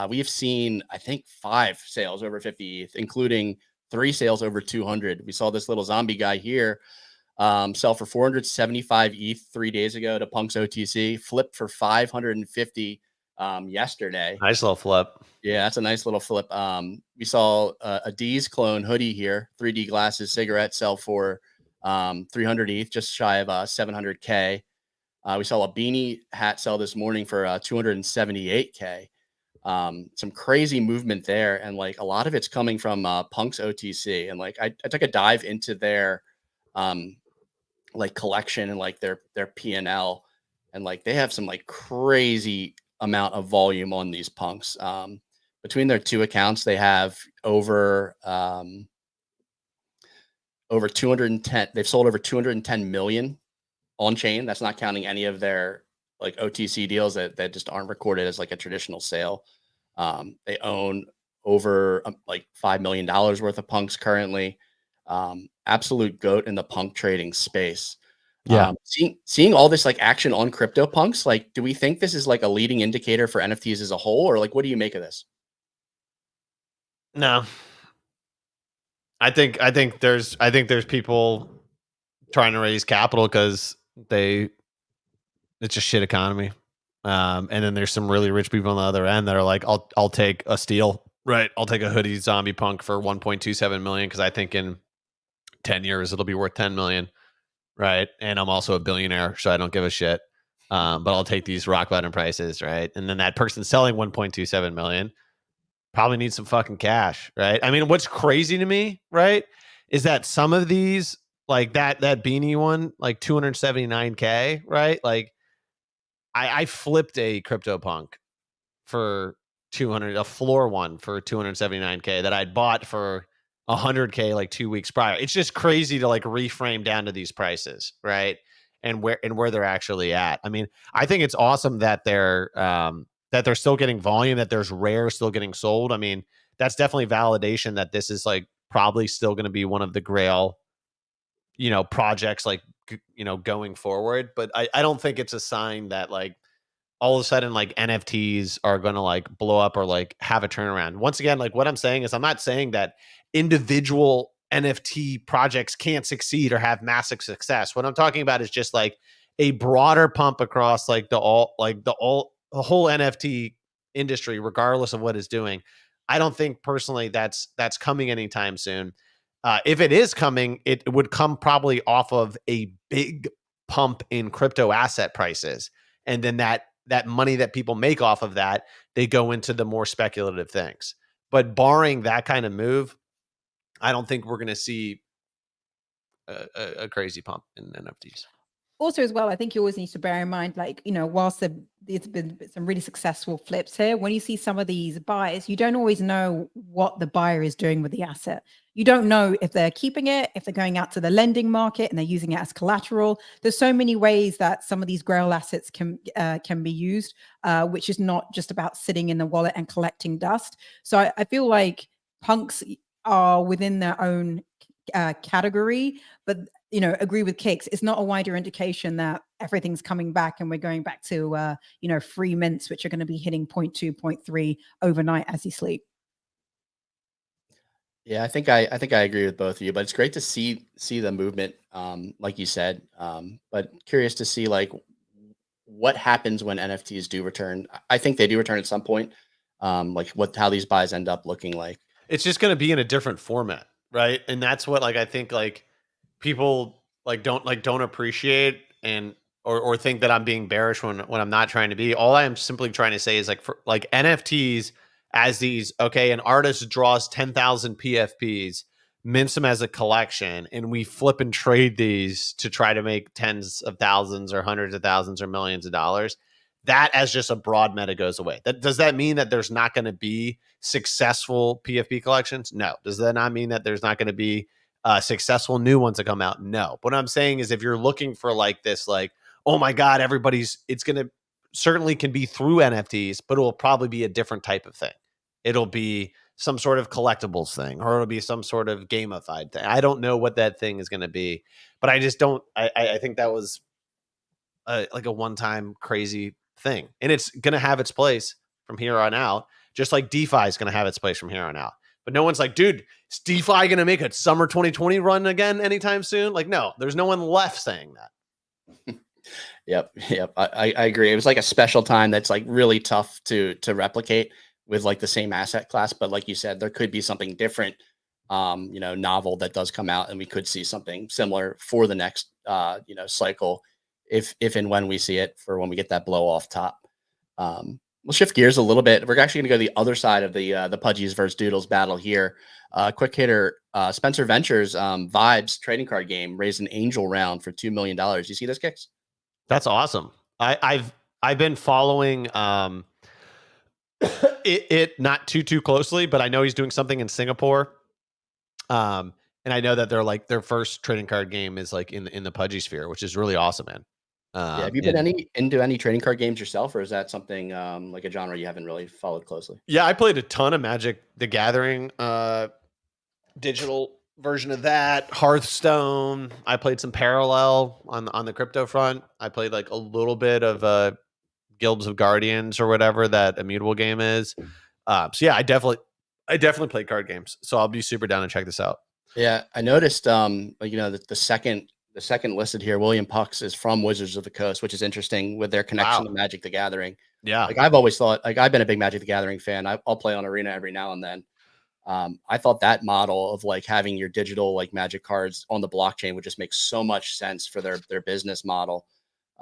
We've seen, I think, 5 sales over 50 ETH, including 3 sales over 200. We saw this little zombie guy here sell for 475 ETH 3 days ago to Punk's OTC, flipped for 550 yesterday. Nice little flip. Yeah, that's a nice little flip. We saw a D's clone hoodie here, 3D glasses, cigarette sell for 300 ETH, just shy of 700K. We saw a beanie hat sell this morning for 278K. Some crazy movement there, and like a lot of it's coming from Punk's OTC. And like I took a dive into their like collection and like their P&L, and like they have some like crazy amount of volume on these punks. Between their 2 accounts, they have over 210. They've sold over 210 million on chain. That's not counting any of their like OTC deals that just aren't recorded as like a traditional sale. They own over like $5 million worth of punks currently. Absolute goat in the punk trading space. Yeah. Seeing all this like action on crypto punks, like, do we think this is like a leading indicator for NFTs as a whole, or like, what do you make of this? No. I think there's people trying to raise capital because it's a shit economy. And then there's some really rich people on the other end that are like, I'll take a steal, right? I'll take a hoodie zombie punk for 1.27 million because I think in 10 years it'll be worth 10 million, right? And I'm also a billionaire, so I don't give a shit. But I'll take these rock bottom prices, right? And then that person selling 1.27 million probably needs some fucking cash, right? I mean, what's crazy to me, right, is that some of these, like that beanie one, like 279K, right? Like I flipped a CryptoPunk for 200, a floor one for 279K that I'd bought for 100K like 2 weeks prior. It's just crazy to like reframe down to these prices, right? And where they're actually at. I mean, I think it's awesome that they're still getting volume, that there's rare still getting sold. I mean, that's definitely validation that this is like probably still going to be one of the grail, projects like, going forward. But I don't think it's a sign that like all of a sudden like NFTs are going to like blow up or like have a turnaround. Once again, like what I'm saying is I'm not saying that individual NFT projects can't succeed or have massive success. What I'm talking about is just like a broader pump across like the whole NFT industry, regardless of what it's doing. I don't think personally that's coming anytime soon. If it is coming, it would come probably off of a big pump in crypto asset prices. And then that money that people make off of that, they go into the more speculative things. But barring that kind of move, I don't think we're going to see a crazy pump in NFTs. also as well, I think you always need to bear in mind, like, whilst it's been some really successful flips here, when you see some of these buys, you don't always know what the buyer is doing with the asset. You don't know if they're keeping it, if they're going out to the lending market and they're using it as collateral. There's so many ways that some of these grail assets can be used, which is not just about sitting in the wallet and collecting dust. So I feel like punks are within their own category, but agree with Kicks. It's not a wider indication that everything's coming back and we're going back to free mints, which are going to be hitting 0.2, 0.3 overnight as you sleep. Yeah, I think I agree with both of you, but it's great to see the movement, like you said. But curious to see like what happens when NFTs do return. I think they do return at some point. Like how these buys end up looking like. It's just going to be in a different format, right? And that's what I think people don't appreciate and or think that I'm being bearish when I'm not trying to be. All I am simply trying to say is for NFTs as these, okay, an artist draws 10,000 PFPs, mints them as a collection, and we flip and trade these to try to make tens of thousands or hundreds of thousands or millions of dollars. That as just a broad meta goes away. Does that mean that there's not going to be successful PFP collections? No. Does that not mean that there's not going to be successful new ones that come out? No. What I'm saying is if you're looking for this, oh my God, it's going to certainly can be through NFTs, but it will probably be a different type of thing. It'll be some sort of collectibles thing, or it'll be some sort of gamified thing. I don't know what that thing is going to be, but I just don't, I think that was a one-time crazy thing. And it's going to have its place from here on out, just like DeFi is going to have its place from here on out. But no one's like, dude, is DeFi going to make a summer 2020 run again anytime soon? No, there's no one left saying that. Yep. I agree. It was like a special time that's really tough to replicate with the same asset class. But like you said, there could be something different, novel that does come out, and we could see something similar for the next, cycle, if and when we see it, for when we get that blow off top. We'll shift gears a little bit. We're actually going to go to the other side of the Pudgies versus Doodles battle here. Quick hitter, Spencer Ventures, Vibes trading card game raised an angel round for $2 million. You see this, Kicks? That's awesome. I've been following it not too closely, but I know he's doing something in Singapore. And I know that they're their first trading card game is in the Pudgy sphere, which is really awesome, man. Yeah, have you been into any trading card games yourself, or is that something like a genre you haven't really followed closely? Yeah, I played a ton of Magic the Gathering, digital version of that, Hearthstone. I played some Parallel on the crypto front. I played a little bit of Guilds of Guardians or whatever that Immutable game is. So yeah, I definitely play card games. So I'll be super down to check this out. Yeah, I noticed the second listed here, William Pucks, is from Wizards of the Coast, which is interesting with their connection to Magic the Gathering. Yeah. I've always thought, I've been a big Magic the Gathering fan. I'll play on Arena every now and then. I thought that model of having your digital Magic cards on the blockchain would just make so much sense for their business model.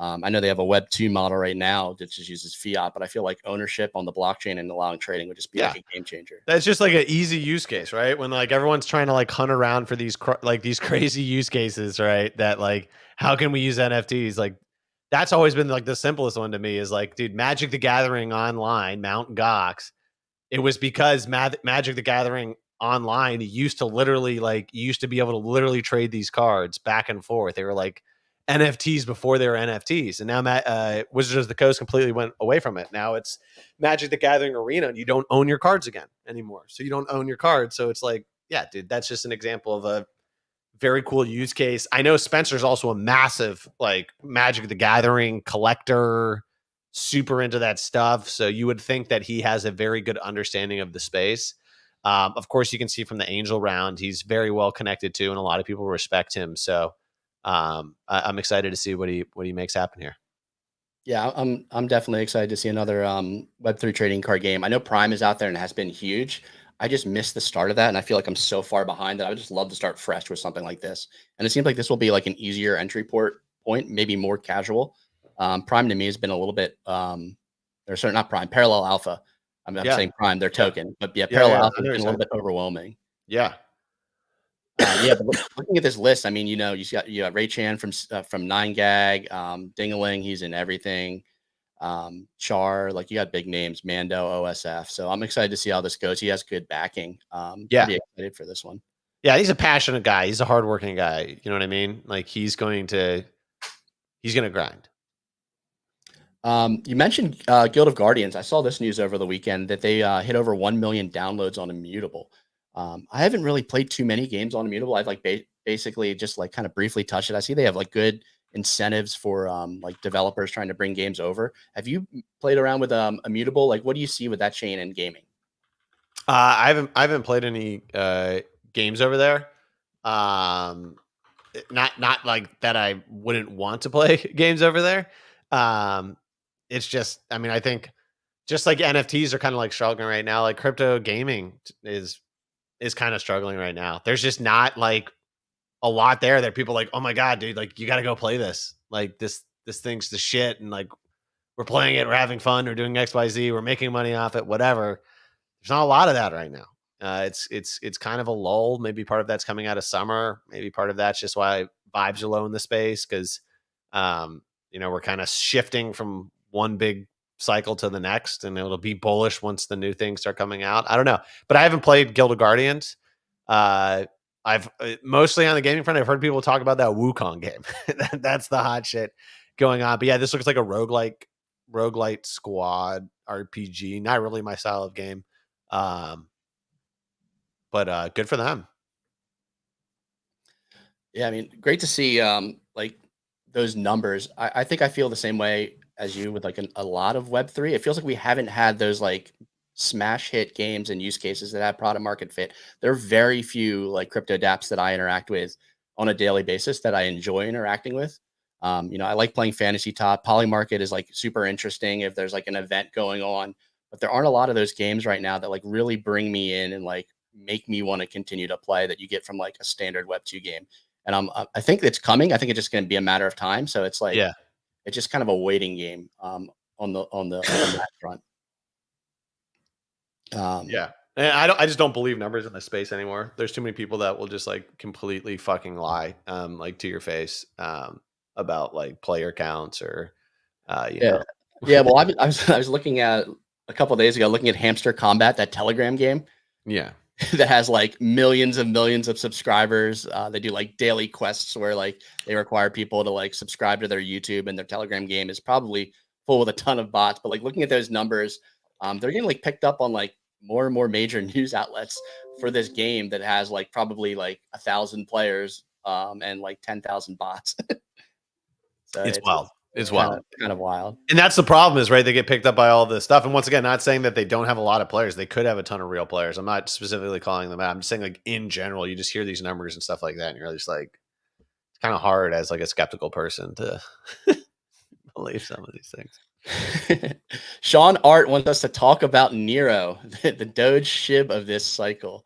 I know they have a Web 2 model right now that just uses fiat, but I feel like ownership on the blockchain and allowing trading would just be a game changer. That's just an easy use case, right? When everyone's trying to hunt around for these these crazy use cases, right? That how can we use NFTs? That's always been the simplest one to me is dude, Magic the Gathering online, Mount Gox. It was because Magic the Gathering online used to literally you used to be able to literally trade these cards back and forth. They were NFTs before they were NFTs, and now Wizards of the Coast completely went away from it. Now it's Magic the Gathering Arena, and you don't own your cards again anymore. So you don't own your cards. So it's yeah, dude, that's just an example of a very cool use case. I know Spencer's also a massive Magic the Gathering collector, super into that stuff. So you would think that he has a very good understanding of the space. Of course, you can see from the Angel round, he's very well connected to, and a lot of people respect him. So I'm excited to see what he makes happen here. Yeah, I'm definitely excited to see another Web3 trading card game. I know Prime is out there and has been huge. I just missed the start of that, and I feel like I'm so far behind that I would just love to start fresh with something like this. And it seems like this will be an easier entry point, maybe more casual. Prime to me has been a little bit, or sorry, not Prime, Parallel Alpha. I'm saying Prime, their token, but Parallel Alpha has been a little bit overwhelming. Yeah. Yeah, but looking at this list, I mean, you got Ray Chan from 9gag, Dingaling, he's in everything. Char, like you got big names, Mando, OSF. So I'm excited to see how this goes. He has good backing. Yeah. Pretty excited for this one. Yeah, he's a passionate guy. He's a hardworking guy. You know what I mean? Like he's gonna grind. You mentioned Guild of Guardians. I saw this news over the weekend that they hit over 1 million downloads on Immutable. I haven't really played too many games on Immutable. I've like basically just like kind of briefly touched it. I see they have like good incentives for like developers trying to bring games over. Have you played around with Immutable? Like, what do you see with that chain in gaming? I haven't played any games over there. Not like that. I wouldn't want to play games over there. It's just, I mean, I think just like NFTs are kind of like struggling right now. Like crypto gaming is kind of struggling right now. There's just not like a lot there that people are like, oh my god, dude, like you got to go play this. Like this thing's the shit, and like we're playing it, we're having fun, we're doing XYZ, we're making money off it, whatever. There's not a lot of that right now. It's kind of a lull. Maybe part of that's coming out of summer. Maybe part of that's just why vibes are low in the space because, we're kind of shifting from one big cycle to the next, and it'll be bullish once the new things start coming out. I don't know, but I haven't played Guild of Guardians. I've mostly on the gaming front. I've heard people talk about that Wukong game. That's the hot shit going on. But yeah, this looks like a roguelite squad RPG. Not really my style of game. But good for them. Yeah, I mean, great to see like those numbers. I think I feel the same way as you with like a lot of Web3. It feels like we haven't had those like smash hit games and use cases that have product market fit. There are very few like crypto dApps that I interact with on a daily basis that I enjoy interacting with. I like playing Fantasy Top. Polymarket is like super interesting if there's like an event going on, but there aren't a lot of those games right now that like really bring me in and like make me want to continue to play that you get from like a standard Web2 game. And I think it's coming. I think it's just going to be a matter of time. So it's like, Yeah, it's just kind of a waiting game on that front. yeah. And I just don't believe numbers in this space anymore. There's too many people that will just like completely fucking lie, like to your face, about like player counts or, you Yeah. know. Yeah. Well, I was looking at a couple of days ago, looking at Hamster Combat, that Telegram game Yeah. that has like millions of subscribers. They do like daily quests where like they require people to like subscribe to their YouTube, and their Telegram game is probably full with a ton of bots. But like looking at those numbers, they're getting like picked up on like more and more major news outlets for this game that has like probably like 1,000 players and like 10,000 bots. So It's wild. It's kind wild. of wild. And that's the problem is, right, they get picked up by all this stuff. And once again, not saying that they don't have a lot of players. They could have a ton of real players. I'm not specifically calling them out. I'm just saying, like, in general, you just hear these numbers and stuff like that, and you're just like, it's kind of hard as like a skeptical person to believe some of these things. Sean Art wants us to talk about Neiro, the Doge shib of this cycle.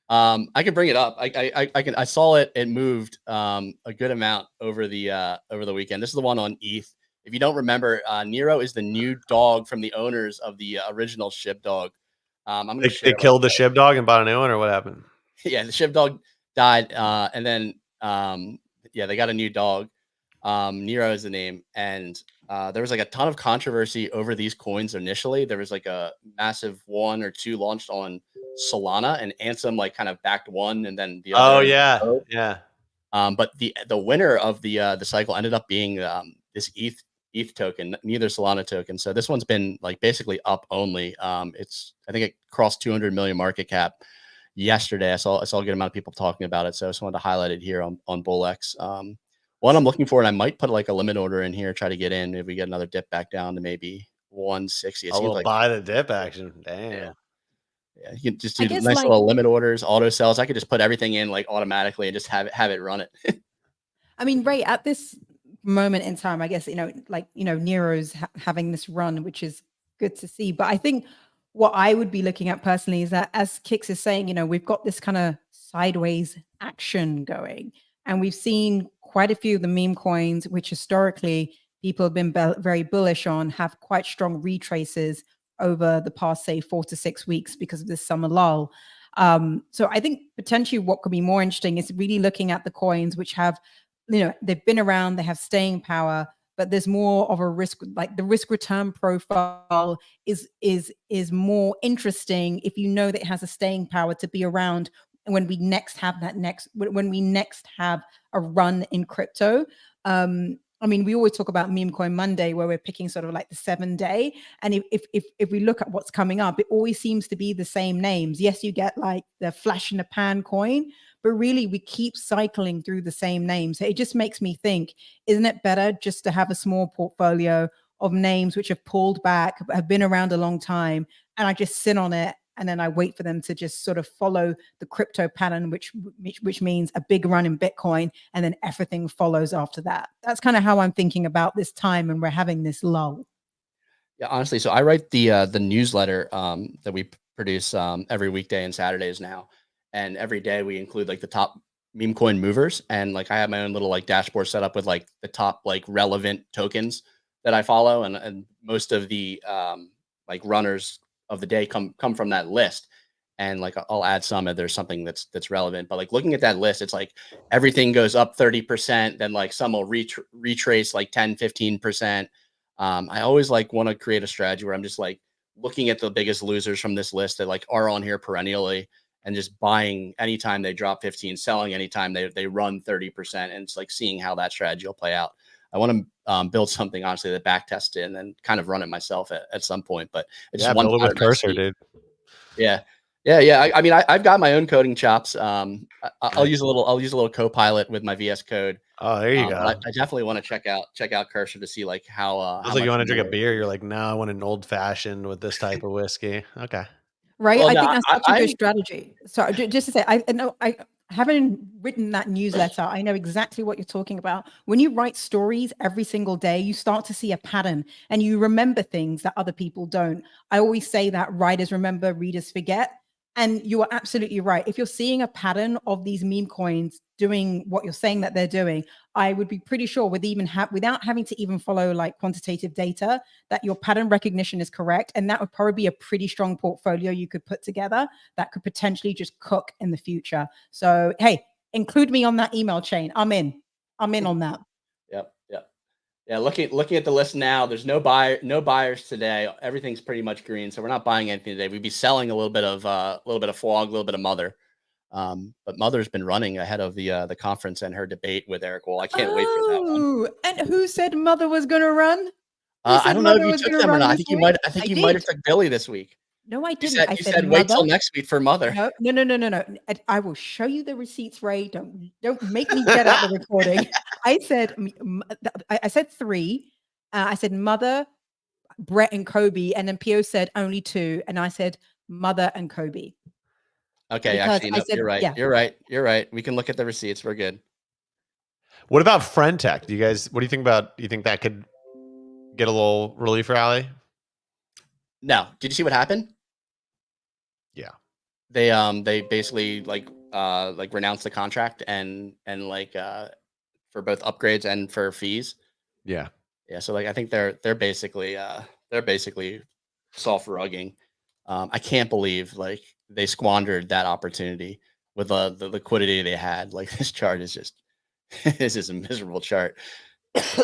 I can bring it up. I saw it. It moved a good amount over the weekend. This is the one on ETH. If you don't remember, Neiro is the new dog from the owners of the original shib dog. They killed the shib dog and bought a new one, or what happened? Yeah, the shib dog died, and then they got a new dog. Neiro is the name, and there was like a ton of controversy over these coins initially. There was like a massive 1 or 2 launched on Solana, and Ansem like kind of backed one, and then the other. Oh yeah. But the winner of the cycle ended up being this ETH token, neither Solana token. So this one's been like basically up only. I think it crossed 200 million market cap yesterday. I saw a good amount of people talking about it, so I just wanted to highlight it here on BullX. One I'm looking for, and I might put like a limit order in here, try to get in if we get another dip back down to maybe 160. It I will like, buy the dip action. Damn. Yeah, you can just do nice little limit orders, auto sells. I could just put everything in like automatically and just have it run it. I mean, Ray, at this moment in time, I guess, Neiro's having this run, which is good to see. But I think what I would be looking at personally is that, as Kix is saying, we've got this kind of sideways action going, and we've seen quite a few of the meme coins, which historically people have been very bullish on, have quite strong retraces over the past, say, 4 to 6 weeks because of this summer lull. So I think potentially what could be more interesting is really looking at the coins which have, they've been around, they have staying power, but there's more of a risk, like the risk return profile is more interesting if you know that it has a staying power to be around when we next have a run in crypto. I mean, we always talk about Meme Coin Monday, where we're picking sort of like the 7-day. And if we look at what's coming up, it always seems to be the same names. Yes, you get like the flash in the pan coin, but really we keep cycling through the same names. So it just makes me think, isn't it better just to have a small portfolio of names which have pulled back, have been around a long time, and I just sit on it and then I wait for them to just sort of follow the crypto pattern, which means a big run in Bitcoin, and then everything follows after that. That's kind of how I'm thinking about this time, and we're having this lull. Yeah, honestly, so I write the newsletter that we produce every weekday and Saturdays now, and every day we include like the top meme coin movers, and like I have my own little like dashboard set up with like the top like relevant tokens that I follow, and most of the like runners of the day come from that list. And like I'll add some if there's something that's relevant. But like looking at that list, it's like everything goes up 30%, then like some will retrace like 10-15%. I always like want to create a strategy where I'm just like looking at the biggest losers from this list that like are on here perennially, and just buying anytime they drop 15, selling anytime they run 30%, and it's like seeing how that strategy will play out. I want to build something, honestly, that back test it and then kind of run it myself at some point. But it's just one build it with Cursor, dude. Yeah. I mean, I've got my own coding chops. I'll use a little Copilot with my VS Code. Oh, there you go. I definitely want to check out Cursor to see like how. How like you want to drink a beer? You're like, no, I want an old fashioned with this type of whiskey. Okay. Right. Well, I think that's such a good strategy. So just to say, I know I haven't written that newsletter. I know exactly what you're talking about. When you write stories every single day, you start to see a pattern and you remember things that other people don't. I always say that writers remember, readers forget. And you are absolutely right. If you're seeing a pattern of these meme coins doing what you're saying that they're doing, I would be pretty sure without having to even follow like quantitative data, that your pattern recognition is correct. And that would probably be a pretty strong portfolio you could put together that could potentially just cook in the future. So, hey, include me on that email chain. I'm in on that. Yep. Yeah, looking at the list now, there's no buyers today. Everything's pretty much green, so we're not buying anything today. We'd be selling a little bit of Fog, a little bit of Mother, but Mother's been running ahead of the conference and her debate with Eric Wall. I can't wait for that one. And who said Mother was going to run? I don't know if you took them or not. I think you might have took Billy this week. No, I didn't. You said wait till next week for Mother. No. I will show you the receipts, Ray. Don't make me get out the recording. I said 3. I said Mother, Brett, and Kobe, and then Pio said only 2, and I said Mother and Kobe. Okay, actually, no, you're right. Yeah. You're right. We can look at the receipts. We're good. What about Friend Tech? What do you think about? Do you think that could get a little relief rally? No. Did you see what happened? Yeah. They basically like renounced the contract and like for both upgrades and for fees. Yeah. Yeah. So like I think they're basically soft rugging. I can't believe like they squandered that opportunity with the liquidity they had. Like this chart is just this is a miserable chart.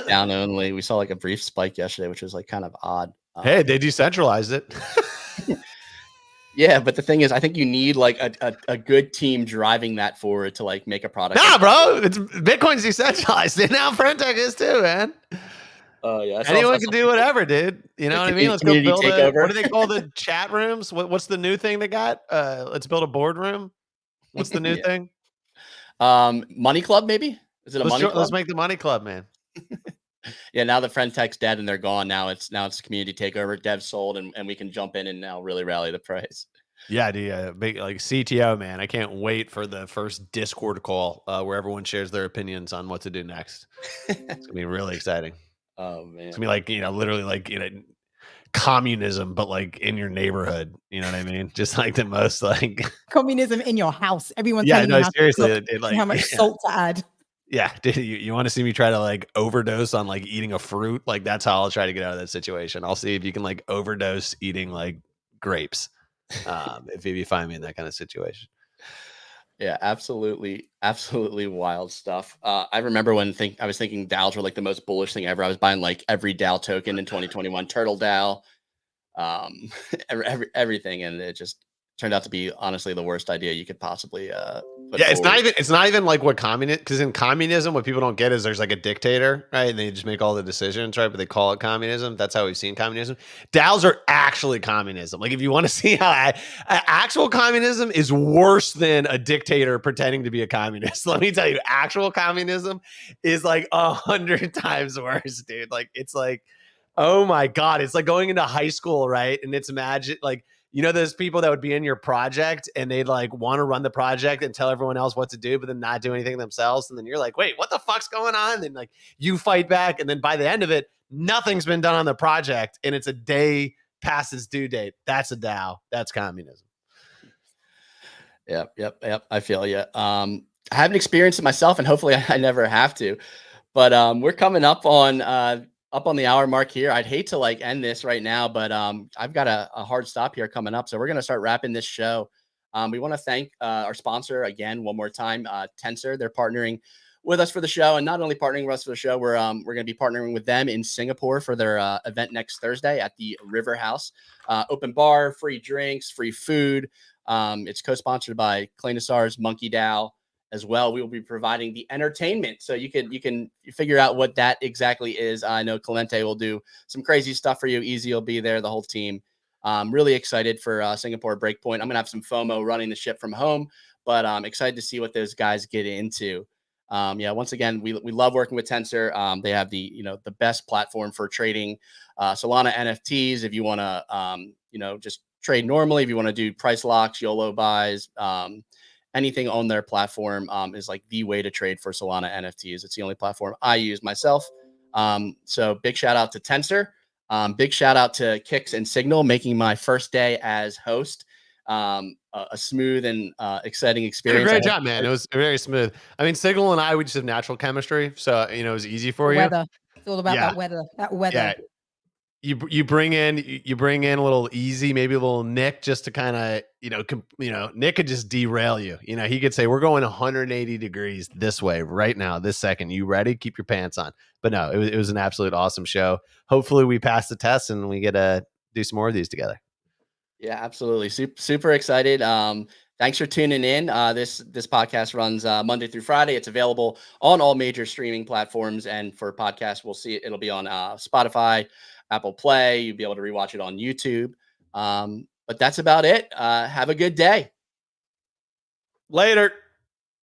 Down only. We saw like a brief spike yesterday, which was like kind of odd. Hey, they decentralized it. Yeah, but the thing is, I think you need like a good team driving that forward to like make a product. Nah, bro, Bitcoin's decentralized. And now Friend Tech is too, man. Oh yeah, anyone can do whatever, dude. You know what I mean? Let's go build what do they call the chat rooms? What's the new thing they got? Let's build a boardroom. What's the new thing? Money Club, maybe? Is it a money club? Let's make the Money Club, man. Yeah, now the Friend Tech's dead and they're gone. Now it's community takeover. Dev sold, and we can jump in and now really rally the price. Yeah, dude. Big like CTO, man. I can't wait for the first Discord call where everyone shares their opinions on what to do next. It's gonna be really exciting. Oh man, it's gonna be like literally like communism, but like in your neighborhood. You know what I mean? Just like the most like communism in your house. Everyone's seriously, like how much salt to add. Yeah, dude, you want to see me try to like overdose on like eating a fruit? Like that's how I'll try to get out of that situation. I'll see if you can like overdose eating like grapes. if you find me in that kind of situation. Yeah, absolutely wild stuff. I remember when I was thinking DAOs were like the most bullish thing ever. I was buying like every DAO token in 2021, Turtle DAO, everything, and it just turned out to be honestly the worst idea you could possibly put Yeah, forward. it's not even like what communism, because in communism, what people don't get is there's like a dictator, right? And they just make all the decisions, right? But they call it communism. That's how we've seen communism. DAOs are actually communism. Like if you want to see how actual communism is worse than a dictator pretending to be a communist, let me tell you, actual communism is like 100 times worse, dude. Like it's like, oh my God, it's like going into high school, right? And it's imagine like, you know, there's people that would be in your project and they'd like want to run the project and tell everyone else what to do, but then not do anything themselves. And then you're like, wait, what the fuck's going on? And then like you fight back. And then by the end of it, nothing's been done on the project. And it's a day past its due date. That's a DAO. That's communism. Yep. I feel you. I haven't experienced it myself, and hopefully I never have to. But we're coming up on the hour mark here. I'd hate to like end this right now, but I've got a hard stop here coming up, so we're gonna start wrapping this show. We want to thank our sponsor again one more time, Tensor. They're partnering with us for the show, and not only partnering with us for the show, we're going to be partnering with them in Singapore for their event next Thursday at the River House. Open bar, free drinks, free food. It's co-sponsored by Clanasar's Monkey DAO as well. We will be providing the entertainment, so you can figure out what that exactly is. I know Clemente will do some crazy stuff for you. Easy will be there, the whole team. Really excited for Singapore Breakpoint. I'm gonna have some FOMO running the ship from home, but I'm excited to see what those guys get into. Once again, we love working with Tensor. They have the best platform for trading Solana NFTs. If you want to just trade normally, if you want to do price locks, YOLO buys, anything on their platform is like the way to trade for Solana NFTs. It's the only platform I use myself. So big shout out to Tensor. Big shout out to Kix and Signal, making my first day as host a smooth and exciting experience. Great job, man. It was very smooth. I mean, Signal and I, we just have natural chemistry, so it was easy for you. Weather. It's all about that weather. That weather. Yeah. You bring in a little easy, maybe a little Nick, just to kind of Nick could just derail you. He could say, we're going 180 degrees this way right now, this second. You ready? Keep your pants on. But no, it was an absolute awesome show. Hopefully we pass the test and we get to do some more of these together. Yeah, absolutely. Super excited. Thanks for tuning in. This podcast runs Monday through Friday. It's available on all major streaming platforms, and for podcasts, it'll be on Spotify, Apple Play. You'll be able to rewatch it on YouTube. But that's about it. Have a good day. Later.